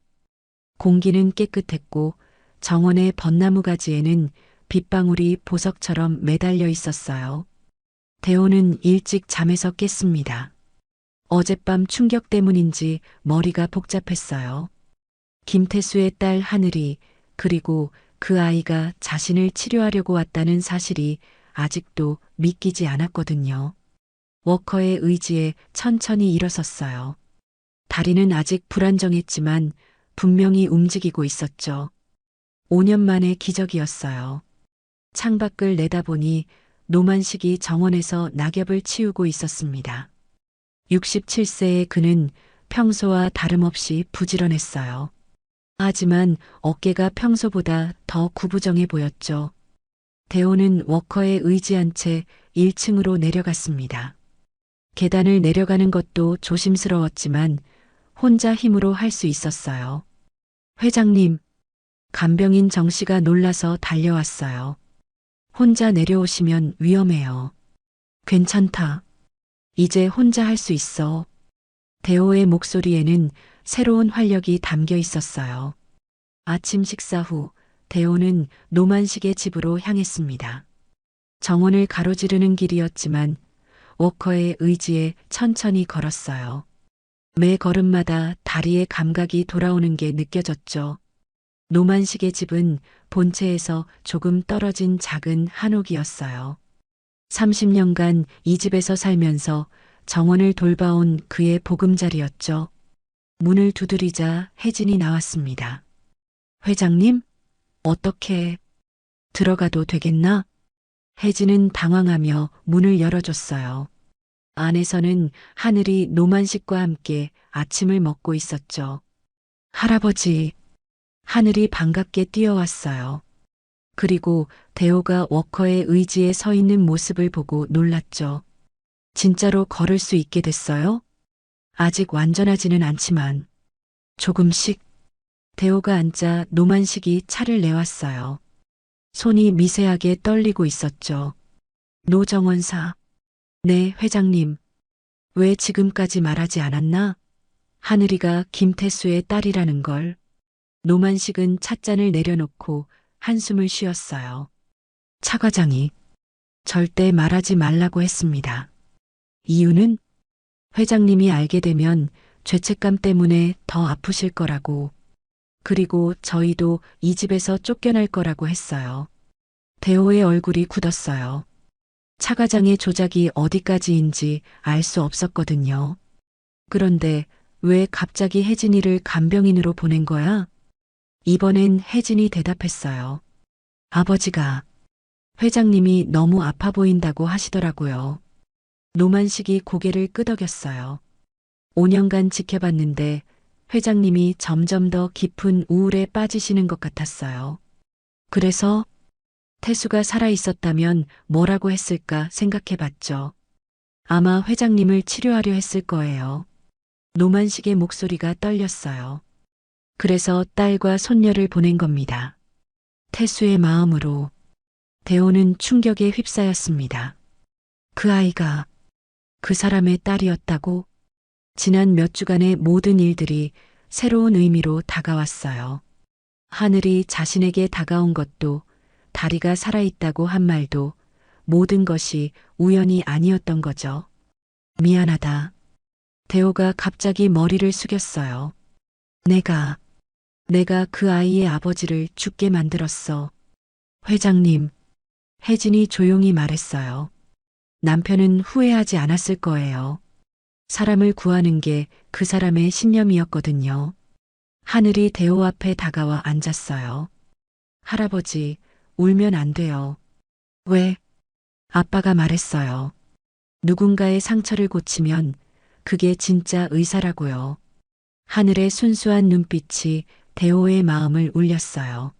공기는 깨끗했고 정원의 벚나무 가지에는 빗방울이 보석처럼 매달려 있었어요. 대호는 일찍 잠에서 깼습니다. 어젯밤 충격 때문인지 머리가 복잡했어요. 김태수의 딸 하늘이 그리고 그 아이가 자신을 치료하려고 왔다는 사실이 아직도 믿기지 않았거든요. 워커의 의지에 천천히 일어섰어요. 다리는 아직 불안정했지만 분명히 움직이고 있었죠. 5년 만의 기적이었어요. 창밖을 내다보니 노만식이 정원에서 낙엽을 치우고 있었습니다. 67세의 그는 평소와 다름없이 부지런했어요. 하지만 어깨가 평소보다 더 구부정해 보였죠. 대호는 워커에 의지한 채 1층으로 내려갔습니다. 계단을 내려가는 것도 조심스러웠지만 혼자 힘으로 할 수 있었어요. 회장님, 간병인 정 씨가 놀라서 달려왔어요. 혼자 내려오시면 위험해요. 괜찮다. 이제 혼자 할 수 있어. 대호의 목소리에는 새로운 활력이 담겨 있었어요. 아침 식사 후 대호는 노만식의 집으로 향했습니다. 정원을 가로지르는 길이었지만 워커의 의지에 천천히 걸었어요. 매 걸음마다 다리의 감각이 돌아오는 게 느껴졌죠. 노만식의 집은 본체에서 조금 떨어진 작은 한옥이었어요. 30년간 이 집에서 살면서 정원을 돌봐온 그의 보금자리였죠. 문을 두드리자 혜진이 나왔습니다. 회장님? 어떻게 들어가도 되겠나? 혜진은 당황하며 문을 열어줬어요. 안에서는 하늘이 노만식과 함께 아침을 먹고 있었죠. 할아버지, 하늘이 반갑게 뛰어왔어요. 그리고 대호가 워커의 의지에 서 있는 모습을 보고 놀랐죠. 진짜로 걸을 수 있게 됐어요? 아직 완전하지는 않지만 조금씩. 대호가 앉자 노만식이 차를 내왔어요. 손이 미세하게 떨리고 있었죠. 노정원사. 네, 회장님. 왜 지금까지 말하지 않았나? 하늘이가 김태수의 딸이라는 걸. 노만식은 찻잔을 내려놓고 한숨을 쉬었어요. 차 과장이 절대 말하지 말라고 했습니다. 이유는 회장님이 알게 되면 죄책감 때문에 더 아프실 거라고. 그리고 저희도 이 집에서 쫓겨날 거라고 했어요. 대호의 얼굴이 굳었어요. 차 과장의 조작이 어디까지인지 알 수 없었거든요. 그런데 왜 갑자기 혜진이를 간병인으로 보낸 거야? 이번엔 혜진이 대답했어요. 아버지가 회장님이 너무 아파 보인다고 하시더라고요. 노만식이 고개를 끄덕였어요. 5년간 지켜봤는데 회장님이 점점 더 깊은 우울에 빠지시는 것 같았어요. 그래서 태수가 살아 있었다면 뭐라고 했을까 생각해봤죠. 아마 회장님을 치료하려 했을 거예요. 노만식의 목소리가 떨렸어요. 그래서 딸과 손녀를 보낸 겁니다. 태수의 마음으로. 대호는 충격에 휩싸였습니다. 그 아이가 그 사람의 딸이었다고? 지난 몇 주간의 모든 일들이 새로운 의미로 다가왔어요. 하늘이 자신에게 다가온 것도, 다리가 살아있다고 한 말도, 모든 것이 우연이 아니었던 거죠. 미안하다. 대호가 갑자기 머리를 숙였어요. 내가 그 아이의 아버지를 죽게 만들었어. 회장님, 혜진이 조용히 말했어요. 남편은 후회하지 않았을 거예요. 사람을 구하는 게 그 사람의 신념이었거든요. 하늘이 대호 앞에 다가와 앉았어요. 할아버지, 울면 안 돼요. 왜? 아빠가 말했어요. 누군가의 상처를 고치면 그게 진짜 의사라고요. 하늘의 순수한 눈빛이 대호의 마음을 울렸어요.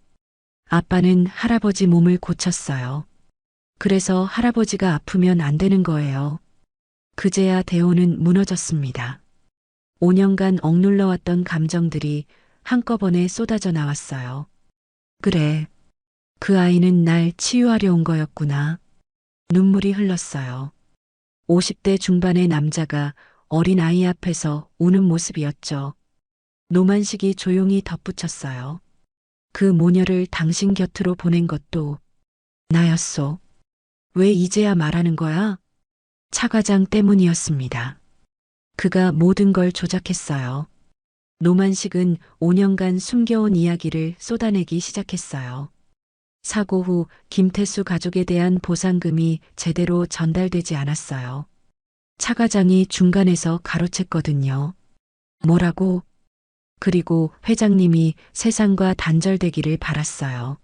아빠는 할아버지 몸을 고쳤어요. 그래서 할아버지가 아프면 안 되는 거예요. 그제야 대호는 무너졌습니다. 5년간 억눌러왔던 감정들이 한꺼번에 쏟아져 나왔어요. 그래. 그 아이는 날 치유하려 온 거였구나. 눈물이 흘렀어요. 50대 중반의 남자가 어린 아이 앞에서 우는 모습이었죠. 노만식이 조용히 덧붙였어요. 그 모녀를 당신 곁으로 보낸 것도 나였소. 왜 이제야 말하는 거야? 차 과장 때문이었습니다. 그가 모든 걸 조작했어요. 노만식은 5년간 숨겨온 이야기를 쏟아내기 시작했어요. 사고 후 김태수 가족에 대한 보상금이 제대로 전달되지 않았어요. 차 과장이 중간에서 가로챘거든요. 뭐라고? 그리고 회장님이 세상과 단절되기를 바랐어요.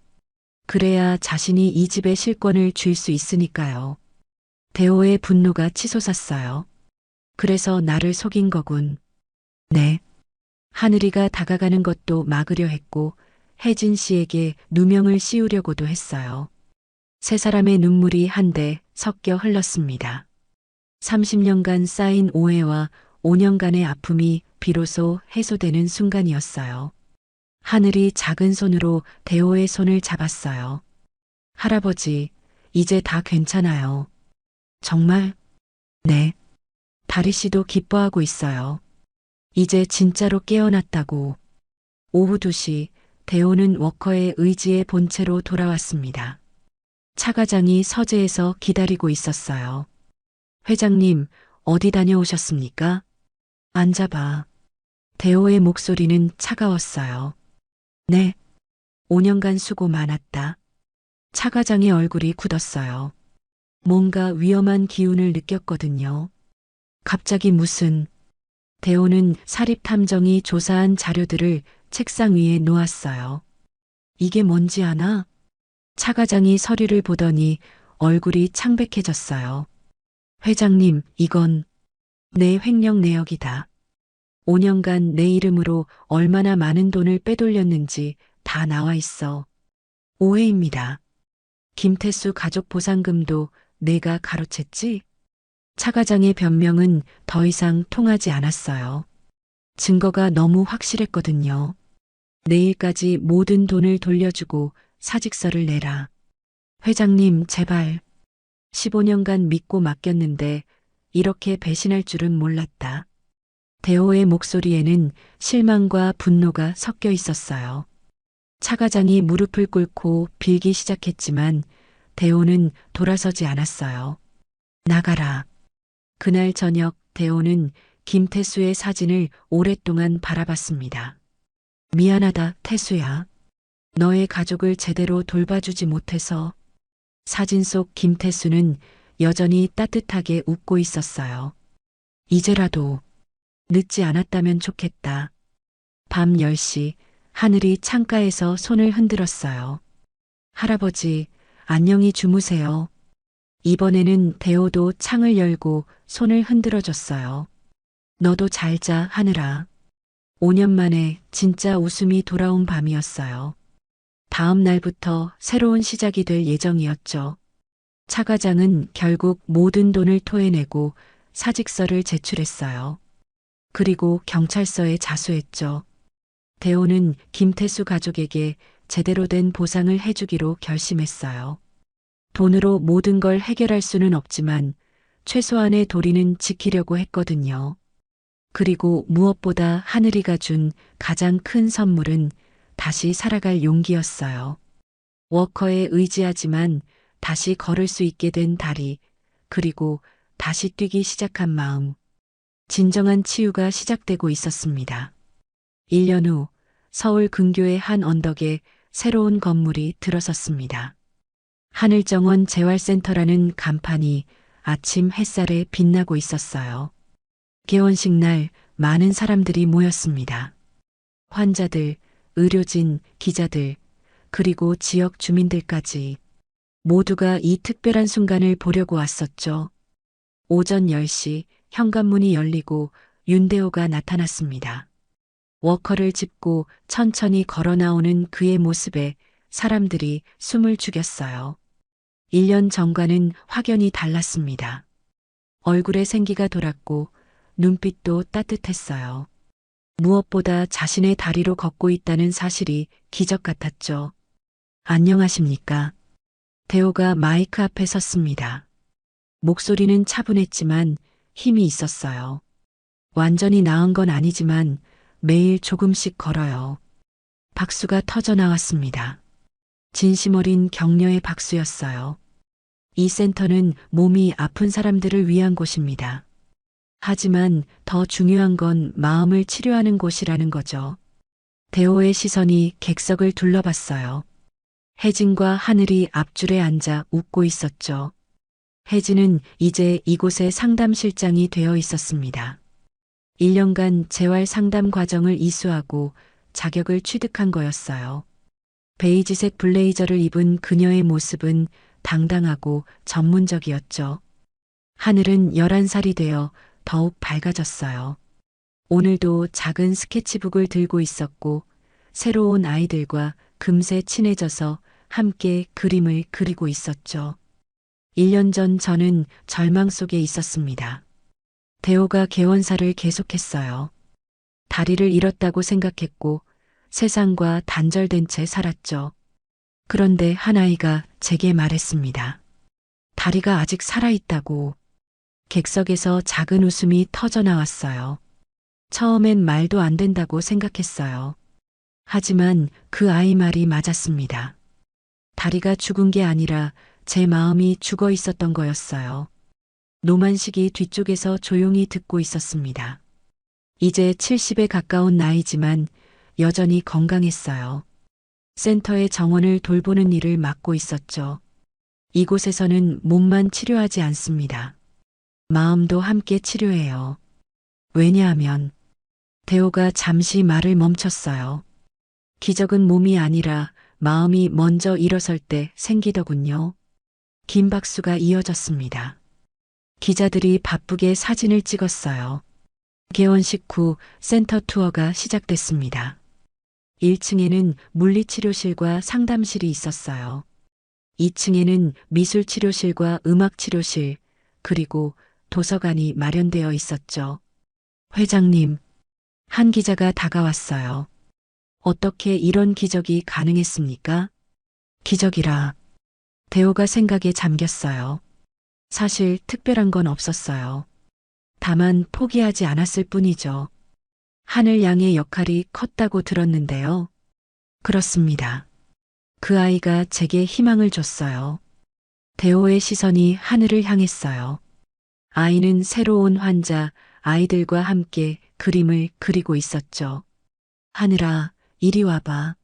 그래야 자신이 이 집의 실권을 쥘 수 있으니까요. 대호의 분노가 치솟았어요. 그래서 나를 속인 거군. 네. 하늘이가 다가가는 것도 막으려 했고 혜진 씨에게 누명을 씌우려고도 했어요. 세 사람의 눈물이 한데 섞여 흘렀습니다. 30년간 쌓인 오해와 5년간의 아픔이 비로소 해소되는 순간이었어요. 하늘이 작은 손으로 대호의 손을 잡았어요. 할아버지, 이제 다 괜찮아요. 정말? 네. 다리 씨도 기뻐하고 있어요. 이제 진짜로 깨어났다고. 오후 2시 대호는 워커의 의지의 본체로 돌아왔습니다. 차 과장이 서재에서 기다리고 있었어요. 회장님, 어디 다녀오셨습니까? 앉아봐. 대호의 목소리는 차가웠어요. 네. 5년간 수고 많았다. 차 과장의 얼굴이 굳었어요. 뭔가 위험한 기운을 느꼈거든요. 갑자기 무슨... 대호는 사립탐정이 조사한 자료들을 책상 위에 놓았어요. 이게 뭔지 아나? 차 과장이 서류를 보더니 얼굴이 창백해졌어요. 회장님, 이건 내 횡령 내역이다. 5년간 내 이름으로 얼마나 많은 돈을 빼돌렸는지 다 나와 있어. 오해입니다. 김태수 가족 보상금도 내가 가로챘지? 차 과장의 변명은 더 이상 통하지 않았어요. 증거가 너무 확실했거든요. 내일까지 모든 돈을 돌려주고 사직서를 내라. 회장님, 제발. 15년간 믿고 맡겼는데 이렇게 배신할 줄은 몰랐다. 대호의 목소리에는 실망과 분노가 섞여 있었어요. 차 과장이 무릎을 꿇고 빌기 시작했지만 대호는 돌아서지 않았어요. 나가라. 그날 저녁 대호는 김태수의 사진을 오랫동안 바라봤습니다. 미안하다, 태수야. 너의 가족을 제대로 돌봐주지 못해서. 사진 속 김태수는 여전히 따뜻하게 웃고 있었어요. 이제라도 늦지 않았다면 좋겠다. 밤 10시 하늘이 창가에서 손을 흔들었어요. 할아버지, 안녕히 주무세요. 이번에는 대호도 창을 열고 손을 흔들어줬어요. 너도 잘 자, 하늘아. 5년 만에 진짜 웃음이 돌아온 밤이었어요. 다음 날부터 새로운 시작이 될 예정이었죠. 차 과장은 결국 모든 돈을 토해내고 사직서를 제출했어요. 그리고 경찰서에 자수했죠. 대호는 김태수 가족에게 제대로 된 보상을 해주기로 결심했어요. 돈으로 모든 걸 해결할 수는 없지만 최소한의 도리는 지키려고 했거든요. 그리고 무엇보다 하늘이가 준 가장 큰 선물은 다시 살아갈 용기였어요. 워커에 의지하지만 다시 걸을 수 있게 된 다리, 그리고 다시 뛰기 시작한 마음. 진정한 치유가 시작되고 있었습니다. 1년 후 서울 근교의 한 언덕에 새로운 건물이 들어섰습니다. 하늘정원 재활센터라는 간판이 아침 햇살에 빛나고 있었어요. 개원식 날 많은 사람들이 모였습니다. 환자들, 의료진, 기자들, 그리고 지역 주민들까지 모두가 이 특별한 순간을 보려고 왔었죠. 오전 10시 현관문이 열리고 윤대호가 나타났습니다. 워커를 짚고 천천히 걸어 나오는 그의 모습에 사람들이 숨을 죽였어요. 1년 전과는 확연히 달랐습니다. 얼굴에 생기가 돌았고 눈빛도 따뜻했어요. 무엇보다 자신의 다리로 걷고 있다는 사실이 기적 같았죠. 안녕하십니까? 대호가 마이크 앞에 섰습니다. 목소리는 차분했지만 힘이 있었어요. 완전히 나은 건 아니지만 매일 조금씩 걸어요. 박수가 터져 나왔습니다. 진심 어린 격려의 박수였어요. 이 센터는 몸이 아픈 사람들을 위한 곳입니다. 하지만 더 중요한 건 마음을 치료하는 곳이라는 거죠. 대호의 시선이 객석을 둘러봤어요. 혜진과 하늘이 앞줄에 앉아 웃고 있었죠. 혜진은 이제 이곳의 상담실장이 되어 있었습니다. 1년간 재활 상담 과정을 이수하고 자격을 취득한 거였어요. 베이지색 블레이저를 입은 그녀의 모습은 당당하고 전문적이었죠. 하늘은 11살이 되어 더욱 밝아졌어요. 오늘도 작은 스케치북을 들고 있었고 새로운 아이들과 금세 친해져서 함께 그림을 그리고 있었죠. 1년 전 저는 절망 속에 있었습니다. 대호가 개원사를 계속했어요. 다리를 잃었다고 생각했고 세상과 단절된 채 살았죠. 그런데 한 아이가 제게 말했습니다. 다리가 아직 살아있다고. 객석에서 작은 웃음이 터져 나왔어요. 처음엔 말도 안 된다고 생각했어요. 하지만 그 아이 말이 맞았습니다. 다리가 죽은 게 아니라 제 마음이 죽어 있었던 거였어요. 노만식이 뒤쪽에서 조용히 듣고 있었습니다. 이제 70에 가까운 나이지만 여전히 건강했어요. 센터의 정원을 돌보는 일을 맡고 있었죠. 이곳에서는 몸만 치료하지 않습니다. 마음도 함께 치료해요. 왜냐하면 대호가 잠시 말을 멈췄어요. 기적은 몸이 아니라 마음이 먼저 일어설 때 생기더군요. 긴 박수가 이어졌습니다. 기자들이 바쁘게 사진을 찍었어요. 개원식 후 센터 투어가 시작됐습니다. 1층에는 물리치료실과 상담실이 있었어요. 2층에는 미술치료실과 음악치료실, 그리고 도서관이 마련되어 있었죠. 회장님, 한 기자가 다가왔어요. 어떻게 이런 기적이 가능했습니까? 기적이라. 대호가 생각에 잠겼어요. 사실 특별한 건 없었어요. 다만 포기하지 않았을 뿐이죠. 하늘 양의 역할이 컸다고 들었는데요. 그렇습니다. 그 아이가 제게 희망을 줬어요. 대호의 시선이 하늘을 향했어요. 아이는 새로운 환자, 아이들과 함께 그림을 그리고 있었죠. 하늘아, 이리 와봐.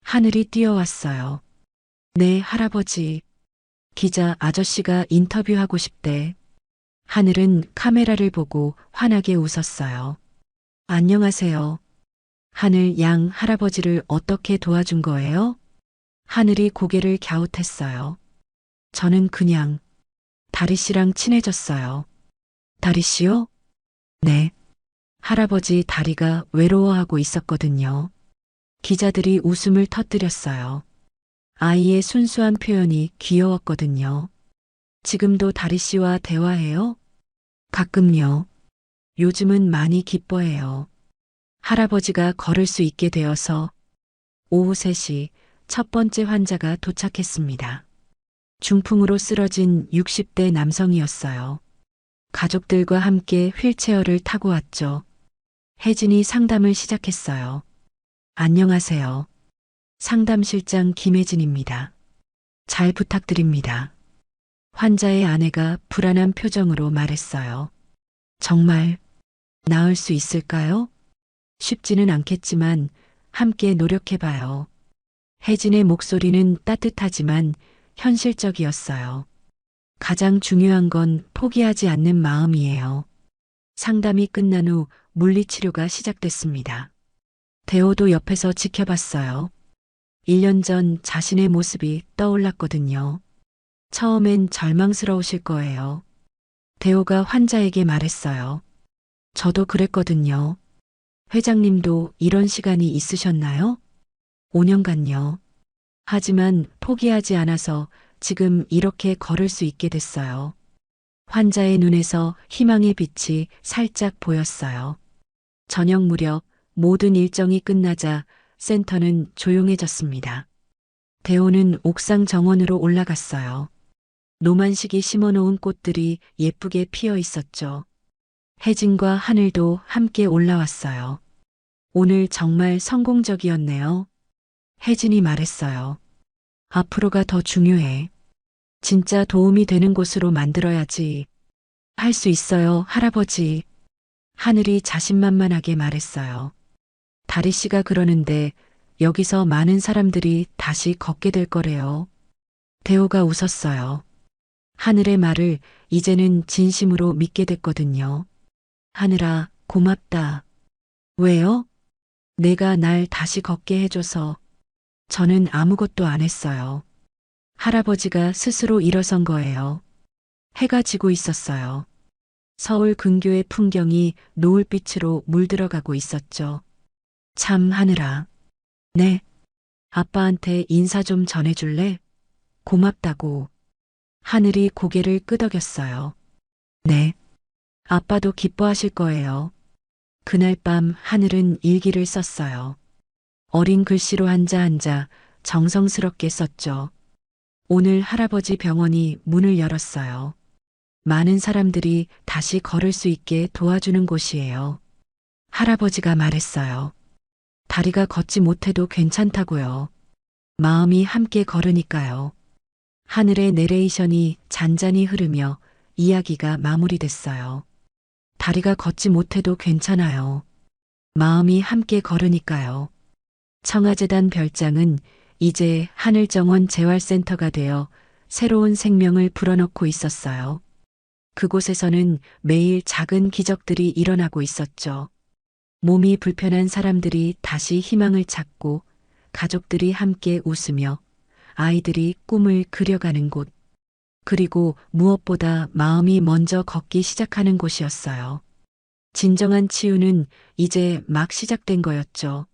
하늘이 뛰어왔어요. 네, 할아버지. 기자 아저씨가 인터뷰하고 싶대. 하늘은 카메라를 보고 환하게 웃었어요. 안녕하세요. 하늘 양 할아버지를 어떻게 도와준 거예요? 하늘이 고개를 갸웃했어요. 저는 그냥 다리 씨랑 친해졌어요. 다리 씨요? 네. 할아버지 다리가 외로워하고 있었거든요. 기자들이 웃음을 터뜨렸어요. 아이의 순수한 표현이 귀여웠거든요. 지금도 다리 씨와 대화해요? 가끔요. 요즘은 많이 기뻐해요. 할아버지가 걸을 수 있게 되어서. 오후 3시 첫 번째 환자가 도착했습니다. 중풍으로 쓰러진 60대 남성이었어요. 가족들과 함께 휠체어를 타고 왔죠. 혜진이 상담을 시작했어요. 안녕하세요. 상담실장 김혜진입니다. 잘 부탁드립니다. 환자의 아내가 불안한 표정으로 말했어요. 정말 나을 수 있을까요? 쉽지는 않겠지만 함께 노력해봐요. 혜진의 목소리는 따뜻하지만 현실적이었어요. 가장 중요한 건 포기하지 않는 마음이에요. 상담이 끝난 후 물리치료가 시작됐습니다. 대호도 옆에서 지켜봤어요. 1년 전 자신의 모습이 떠올랐거든요. 처음엔 절망스러우실 거예요. 대호가 환자에게 말했어요. 저도 그랬거든요. 회장님도 이런 시간이 있으셨나요? 5년간요. 하지만 포기하지 않아서 지금 이렇게 걸을 수 있게 됐어요. 환자의 눈에서 희망의 빛이 살짝 보였어요. 저녁 무렵 모든 일정이 끝나자 센터는 조용해졌습니다. 대호는 옥상 정원으로 올라갔어요. 노만식이 심어놓은 꽃들이 예쁘게 피어 있었죠. 혜진과 하늘도 함께 올라왔어요. 오늘 정말 성공적이었네요. 혜진이 말했어요. 앞으로가 더 중요해. 진짜 도움이 되는 곳으로 만들어야지. 할 수 있어요, 할아버지. 하늘이 자신만만하게 말했어요. 다리 씨가 그러는데 여기서 많은 사람들이 다시 걷게 될 거래요. 대호가 웃었어요. 하늘의 말을 이제는 진심으로 믿게 됐거든요. 하늘아, 고맙다. 왜요? 내가 날 다시 걷게 해줘서. 저는 아무것도 안 했어요. 할아버지가 스스로 일어선 거예요. 해가 지고 있었어요. 서울 근교의 풍경이 노을빛으로 물들어가고 있었죠. 참 하늘아. 네. 아빠한테 인사 좀 전해줄래? 고맙다고. 하늘이 고개를 끄덕였어요. 네. 아빠도 기뻐하실 거예요. 그날 밤 하늘은 일기를 썼어요. 어린 글씨로 한자 한자 정성스럽게 썼죠. 오늘 할아버지 병원이 문을 열었어요. 많은 사람들이 다시 걸을 수 있게 도와주는 곳이에요. 할아버지가 말했어요. 다리가 걷지 못해도 괜찮다고요. 마음이 함께 걸으니까요. 하늘의 내레이션이 잔잔히 흐르며 이야기가 마무리됐어요. 다리가 걷지 못해도 괜찮아요. 마음이 함께 걸으니까요. 청아재단 별장은 이제 하늘정원 재활센터가 되어 새로운 생명을 불어넣고 있었어요. 그곳에서는 매일 작은 기적들이 일어나고 있었죠. 몸이 불편한 사람들이 다시 희망을 찾고 가족들이 함께 웃으며 아이들이 꿈을 그려가는 곳. 그리고 무엇보다 마음이 먼저 걷기 시작하는 곳이었어요. 진정한 치유는 이제 막 시작된 거였죠.